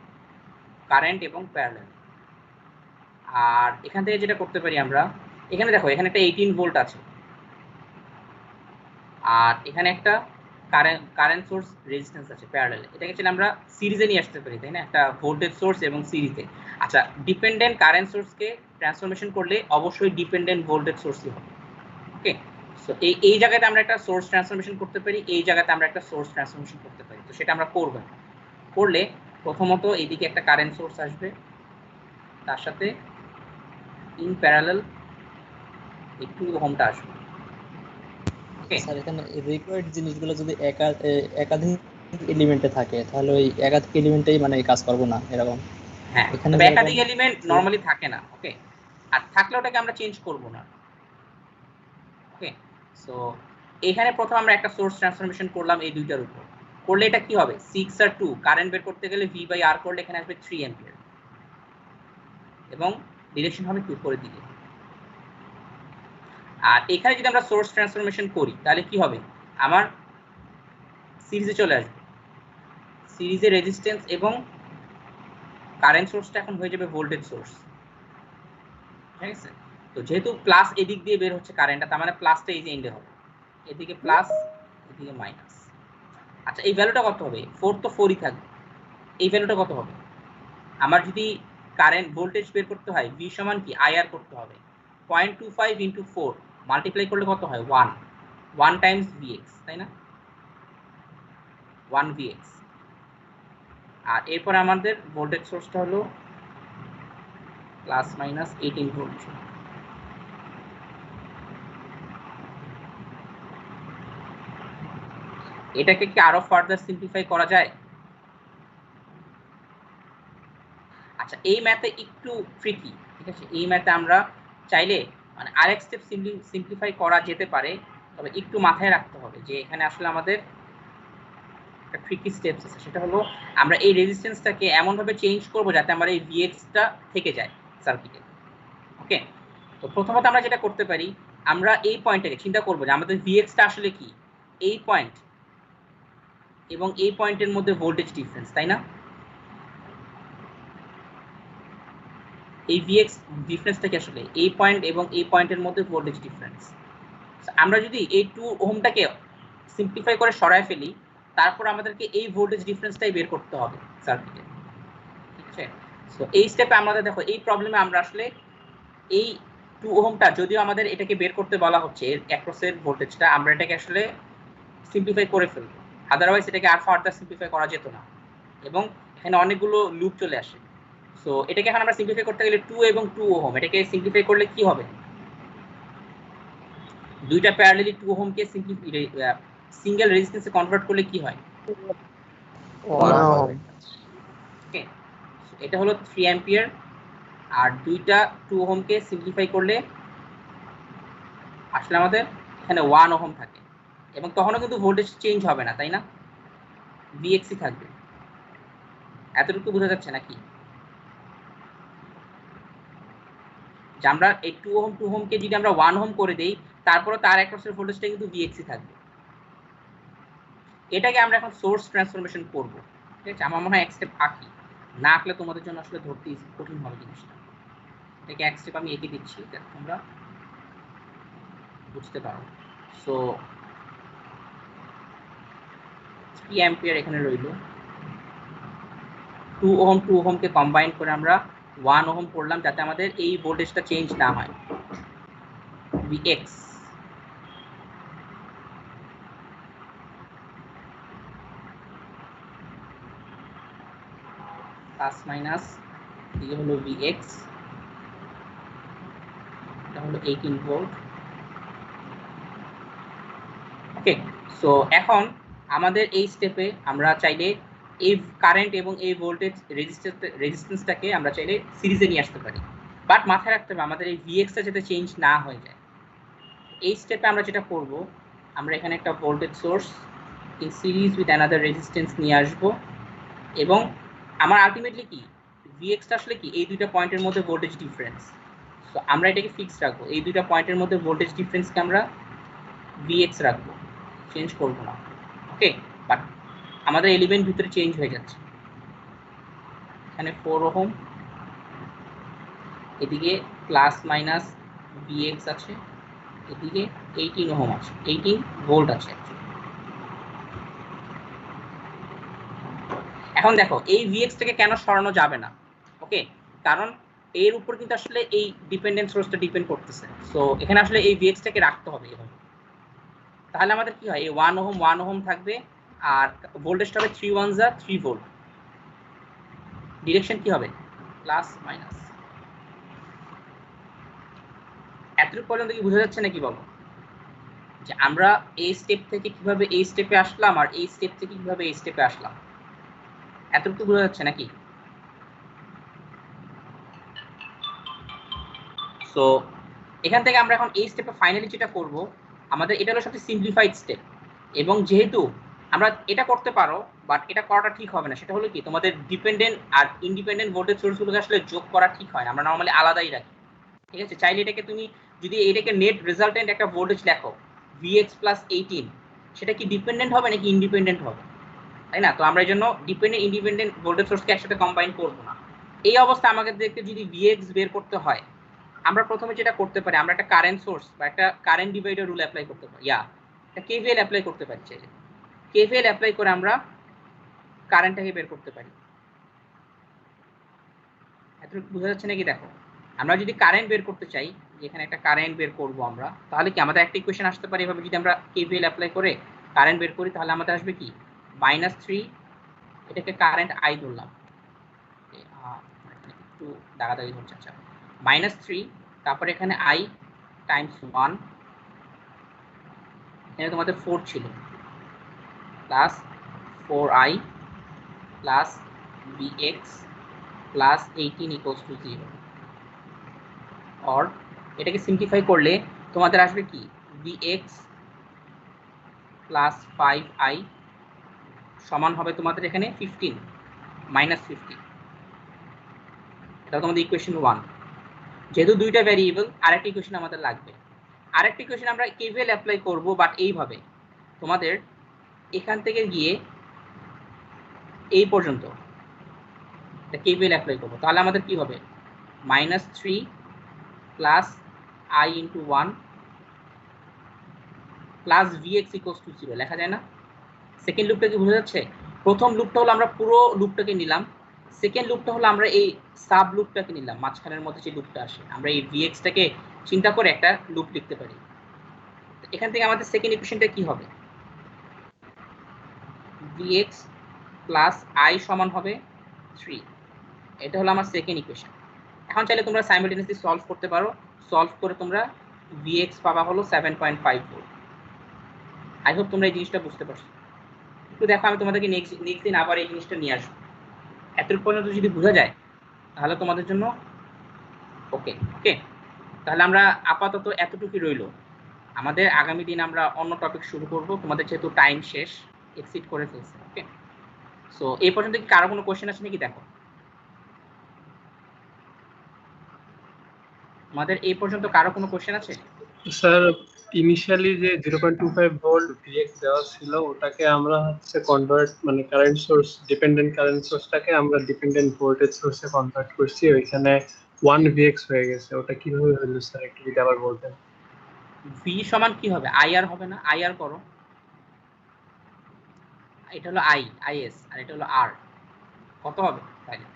কারেন্ট এবং প্যারালাল। আর এখান থেকে যেটা করতে পারি আমরা, এখানে দেখো এখানে একটা 18 ভোল্ট আছে, আর এখানে একটা কারেন্ট সোর্স রেজিস্ট্যান্স আছে প্যারালালে, এটাকে চাইলে আমরা সিরিজে নিয়ে আসতে পারি, তাই না? একটা ভোল্টেজ সোর্স এবং সিরিজে। আচ্ছা, ডিপেন্ডেন্ট কারেন্ট সোর্সকে ট্রান্সফরমেশন করলে অবশ্যই ডিপেন্ডেন্ট ভোল্টেজ সোর্সই হবে। ওকে, সো এই জায়গাতে আমরা একটা সোর্স ট্রান্সফরমেশন করতে পারি, এই জায়গাতে আমরা একটা সোর্স ট্রান্সফরমেশন করতে পারি। তো সেটা আমরা করব। করলে প্রথমত এইদিকে একটা কারেন্ট সোর্স আসবে, তার সাথে ইন প্যারালাল এই 2 ওহমটা আসবে। ওকে স্যার, এখানে রিকোয়ার্ড জিনিসগুলো যদি একাধিক এলিমেন্টে থাকে তাহলে ওই একাধিক এলিমেন্টেই মানে কাজ করব না এরকম। হ্যাঁ, এখানে তবে যেরকম- একাধিক এলিমেন্ট নরমালি থাকে না। ওকে, আর থাকলে ওটাকে আমরা চেঞ্জ করব না। ওকে, সো এখানে প্রথম আমরা একটা সোর্স ট্রান্সফরমেশন করলাম এই দুইটার উপর। করলে এটা কি হবে? 6 আর 2 কারেন্ট বের করতে গেলে V/R করলে এখানে আসবে 3 অ্যাম্পিয়ার, এবং ডিরেকশন হবে কি উপরের দিকে। আর এখানে যদি আমরা সোর্স ট্রান্সফরমেশন করি তাহলে কি হবে, আমার সিরিজে চলে আসবে, সিরিজে রেজিস্ট্যান্স এবং কারেন্ট সোর্সটা এখন হয়ে যাবে ভোল্টেজ সোর্স, ঠিক আছে। তো যেহেতু প্লাস এদিক দিয়ে বের হচ্ছে কারেন্টটা, তার মানে প্লাসটা এই যে এন্ডে হবে, এদিকে প্লাস এদিকে মাইনাস। আচ্ছা এই ভ্যালুটা কত হবে, 4 তো 4ই থাকবে, এই ভ্যালুটা কত হবে, আমার যদি কারেন্ট ভোল্টেজ বের করতে হয় V সমান কি IR করতে হবে, 0.25 ইন্টু 4 মাল্টিপ্লাই করলে কত হয় 1 টাইমস Vx, তাই না, 1 Vx। আর এরপর আমাদের ভোল্টেজ সোর্সটা হলো প্লাস মাইনাস 18 ভোল্ট। এটাকে কি আরো ফার্দার সিম্পলিফাই করা যায়? আচ্ছা এই ম্যাথে একটু ট্রিকি, ঠিক আছে, এই ম্যাথে আমরা চাইলে মানে আরেক স্টেপ সিম্পলিফাই করা যেতে পারে, তবে একটু মাথায় রাখতে হবে যে এখানে আসলে আমাদের একটা ট্রিকি স্টেপস আছে, সেটা হলো আমরা এই রেজিস্ট্যান্সটাকে এমন ভাবে চেঞ্জ করব যাতে আমার এই Vx-টা থেকে যায় সার্কিটে। ওকে, তো প্রথমত আমরা যেটা করতে পারি, আমরা এই পয়েন্টটাকে চিন্তা করব যে আমাদের Vx-টা আসলে কি, এই পয়েন্ট এবং এই পয়েন্টের মধ্যে ভোল্টেজ ডিফারেন্স, তাই না, এই Vx ডিফারেন্সটা কি আসলে এই পয়েন্ট এবং এই পয়েন্টের মধ্যে ভোল্টেজ ডিফারেন্স। আমরা যদি এই 2 ওহমটাকে সিম্পলিফাই করে সরায় ফেলি, তারপর আমাদেরকে এই ভোল্টেজ ডিফারেন্সটাই বের করতে হবে সার্কিটে, ঠিক আছে। সো এই স্টেপে আমাদের দেখো এই প্রবলেমে আমরা আসলে এই 2 ওহমটা যদিও আমাদের এটাকে বের করতে বলা হচ্ছে এর অ্যাক্রসের ভোল্টেজটা, আমরা এটাকে আসলে সিম্পলিফাই করে ফেলবো, আদারওয়াইজ এটাকে আর ফার্দার সিম্পলিফাই করা যেত না এবং এখানে অনেকগুলো লুপ চলে আসে। সো এটাকে এখন আমরা সিম্পলিফাই করতে গেলে 2 এবং 2 ওহম, এটাকে সিম্পলিফাই করলে কি হবে, দুইটা প্যারালালি 2 ওহমকে সিঙ্গেল রেজিস্ট্যান্সে কনভার্ট করলে কি হয়, 1 ওহম। ওকে, এটা হলো 3 অ্যাম্পিয়ার, আর দুইটা 2 ওহমকে সিম্পলিফাই করলে আসলে আমাদের এখানে 1 ওহম থাকে এবং তখনও কিন্তু ভোল্টেজ চেঞ্জ হবে না, তাই না, Vx থাকবে। এতটুকু বোঝা যাচ্ছে নাকি, যে আমরা এই 2 ওহমকে যদি আমরা 1 ওহম করে দেই, তারপরে তার অ্যাক্রসের ভোল্টেজটা কিন্তু Vx থাকবে। এটাকে আমরা এখন সোর্স ট্রান্সফরমেশন করব, ঠিক আছে। আমার মনে হয় এক স্টেপ আঁকি, না আঁকলে তোমাদের জন্য আসলে ধরতে কঠিন হবে জিনিসটা। এটাকে এক স্টেপ আমি এঁকে দিচ্ছি যাতে তোমরা বুঝতে পারো। সো 3 অ্যাম্পিয়ার এখানে রইল, 2 ওহমকে কম্বাইন করে আমরা 1 ওহম করলাম যাতে আমাদের এই ভোল্টেজটা চেঞ্জ না হয়, Vx। প্লাস মাইনাস এই হলো Vx, এটা হলো 18 ভোল্ট। ওকে, সো এখন আমাদের এই স্টেপে আমরা চাইলে এই কারেন্ট এবং এই ভোল্টেজ রেজিস্ট্যান্সটাকে আমরা চাইলে সিরিজে নিয়ে আসতে পারি, বাট মাথায় রাখতে হবে আমাদের এই Vx-টা যাতে চেঞ্জ না হয়ে যায়। এই স্টেপে আমরা যেটা করব, আমরা এখানে একটা voltage source in series with another resistance নিয়ে আসব এবং আমার আলটিমেটলি কি Vx-টা আসলে কি এই দুইটা পয়েন্টের মধ্যে ভোল্টেজ ডিফারেন্স। সো আমরা এটাকে ফিক্স রাখবো, এই দুইটা পয়েন্টের মধ্যে ভোল্টেজ ডিফারেন্সকে আমরা Vx রাখবো, চেঞ্জ করব না। ওকে, বাট আমাদের এলিমেন্ট ভিতরে চেঞ্জ হয়ে যাচ্ছে, এখানে 4 ওহম, এদিকে প্লাস মাইনাস Vx আছে, এদিকে 18 ওহম আছে, 18 ভোল্ট আছে। এখন দেখো এই Vx-টাকে কেন সরানো যাবে না, ওকে, কারণ এর উপর কিন্তু আসলে এই ডিপেন্ডেন্ট সোর্সটা ডিপেন্ড করতেছে। সো এখানে আসলে এই Vx-টাকে রাখতে হবে এভাবে, তাহলে আমাদের কি হয় এই 1 ওহম থাকবে আর ভোল্টেজটা হবে 3 1 যা 3 ভোল্ট, ডিরেকশন কি হবে প্লাস মাইনাস। এতটুকু পর্যন্ত কি বোঝা যাচ্ছে নাকি বলো, যে আমরা এই স্টেপ থেকে কিভাবে এই স্টেপে আসলাম আর এই স্টেপ থেকে কিভাবে এই স্টেপে আসলাম, এতটুকু বোঝা যাচ্ছে নাকি? সো এখান থেকে আমরা এখন এই স্টেপে ফাইনালি যেটা করব, আমাদের এটা হলো সবচেয়ে সিম্পলিফাইড স্টেপ এবং যেহেতু আমরা এটা করতে পারো, বাট এটা করাটা ঠিক হবে না। সেটা হলো কি, তোমাদের ডিপেন্ডেন্ট আর ইন্ডিপেন্ডেন্ট ভোল্টেজ সোর্সগুলোকে আসলে যোগ করা ঠিক হয় না, আমরা নর্মালি আলাদাই রাখি। ঠিক আছে, চাইলে এটাকে তুমি যদি এটাকে নেট রেজাল্টেন্ট একটা ভোল্টেজ লেখো Vx প্লাস 18, সেটা কি ডিপেন্ডেন্ট হবে নাকি ইন্ডিপেন্ডেন্ট হবে, তাই না? তো আমরা এই জন্য ডিপেন্ডেন্ট ইন্ডিপেন্ডেন্ট ভোল্টেজ সোর্সকে একসাথে কম্বাইন করবো না। এই অবস্থা আমাকে দেখতে যদি Vx বের করতে হয়, আমরা প্রথমে যেটা করতে পারি, আমরা একটা কারেন্ট সোর্স বা একটা কারেন্ট ডিভাইডার রুল অ্যাপ্লাই করতে পারি, একটা কেভিএল অ্যাপ্লাই করতে পারি। চাইলে কেভিএল অ্যাপ্লাই করে আমরা কারেন্টটাকে বের করতে পারি। এতটুকু বোঝা যাচ্ছে নাকি? দেখো, আমরা যদি কারেন্ট বের করতে চাই, যেখানে একটা কারেন্ট বের করব আমরা, তাহলে কি আমাদের একটা ইকুয়েশন আসতে পারে এভাবে, যদি আমরা কেভিএল অ্যাপ্লাই করে কারেন্ট বের করি, তাহলে আমাদের আসবে কি -3, এটাকে কারেন্ট আই ধরলাম, একটু দাগাদাগি হচ্ছে। আচ্ছা, -3, তারপরে এখানে আই টাইমস 1, এখানে তোমাদের 4 ছিল, plus 4i plus Vx plus 18 equals to 0। और এটাকে সিম্পলিফাই করলে তোমাদের আসবে কি Vx প্লাস 5i সমান হবে তোমাদের এখানে 15 -15। এটা তোমাদের ইকুয়েশন 1। যেহেতু দুইটা ভ্যারিয়েবল, আরেকটা ইকুয়েশন আমাদের লাগবে। আরেকটা ইকুয়েশন আমরা কেভিএল অ্যাপ্লাই করব, বাট এইভাবে তোমাদের এখান থেকে গিয়ে এই পর্যন্ত এটা কেভিএল অ্যাপ্লাই করব, তাহলে আমাদের কি হবে -3 plus i into 1 plus Vx equals to 0 লেখা যায় না? সেকেন্ড লুপটা কি বোঝা যাচ্ছে? প্রথম লুপটা হলো আমরা পুরো লুপটাকে নিলাম, সেকেন্ড লুপটা হলো আমরা এই সাব লুপটাকে নিলাম, মাঝখানের মধ্যে যে লুপটা আসে, আমরা এই Vx টাকে চিন্তা করে একটা লুপ লিখতে পারি। এখান থেকে আমাদের সেকেন্ড ইকুয়েশনটা কি হবে? Vx প্লাস i সমান হবে 3। এটা হলো আমার সেকেন্ড ইকুয়েশন। এখন চাইলে তোমরা সাইমালটেনিয়াসলি সলভ করতে পারো, সলভ করে তোমরা Vx পাবা হলো 7.54। আই হোপ তোমরা এই জিনিসটা বুঝতে পারছো। একটু দেখো, আমি তোমাদেরকে নেক্সট দিন আবার এই জিনিসটা নিয়ে আসবো। এতটুকু পর্যন্ত যদি বোঝা যায় তাহলে তোমাদের জন্য ওকে। তাহলে আমরা আপাতত এতটুকুই রইলো। আমাদের আগামী দিন আমরা অন্য টপিক শুরু করব, তোমাদের যেহেতু টাইম শেষ, এক্সিট করে ফেলছে। ওকে, সো এই পর্যন্ত কি কারো কোনো কোশ্চেন আছে নাকি? দেখো, আমাদের এই পর্যন্ত কারো কোনো কোশ্চেন আছে? স্যার, ইনিশিয়ালি যে 0.25 ভোল্ট Vx দেওয়া ছিল, ওটাকে আমরা হচ্ছে কনভার্ট, মানে কারেন্ট সোর্স, ডিপেন্ডেন্ট কারেন্ট সোর্সটাকে আমরা ডিপেন্ডেন্ট ভোল্টেজ সোর্সে কনভার্ট করছি, ওইখানে 1 Vx হয়ে গেছে। ওটা কিভাবে হলো স্যার, একটু যদি আবার বলতেন। V সমান কি হবে? IR হবে না? IR করো, এটা হলো IS আর এটা হলো R, কত হবে তাইলে?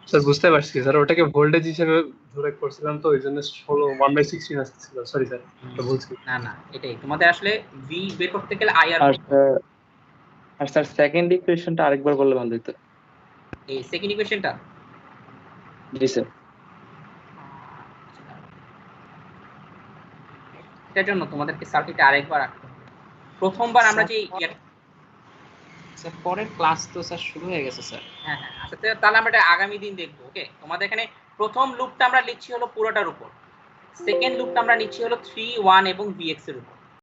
স্যার বুঝতে পারছি স্যার, ওটাকে ভোল্টেজ হিসেবে ধরে করছিলাম, তো ওইজন্য 1/16 আসছিল। সরি স্যার, এটা বলছি না, এটাই তোমাদের আসলে V বের করতে গেলে IR। আর স্যার সেকেন্ড ইকুয়েশনটা আরেকবার বললে ভালো হতো। এই সেকেন্ড ইকুয়েশনটা, জি স্যার। এটার জন্য তোমাদেরকে সার্কিটে আরেকবার রাখতে হবে। প্রথমবার আমরা যে স্যার পরের ক্লাস তো স্যার শুরু হয়ে গেছে স্যার। হ্যাঁ, আচ্ছা তাহলে আমরা এটা আগামী দিন দেখবো। ওকে, তোমাদের এখানে প্রথম লুপটা আমরা লিখছি হলো পুরোটার উপর, সেকেন্ড লুপটা আমরা নিচ্ছি হলো 3, 1 এবং Vx এর উপর।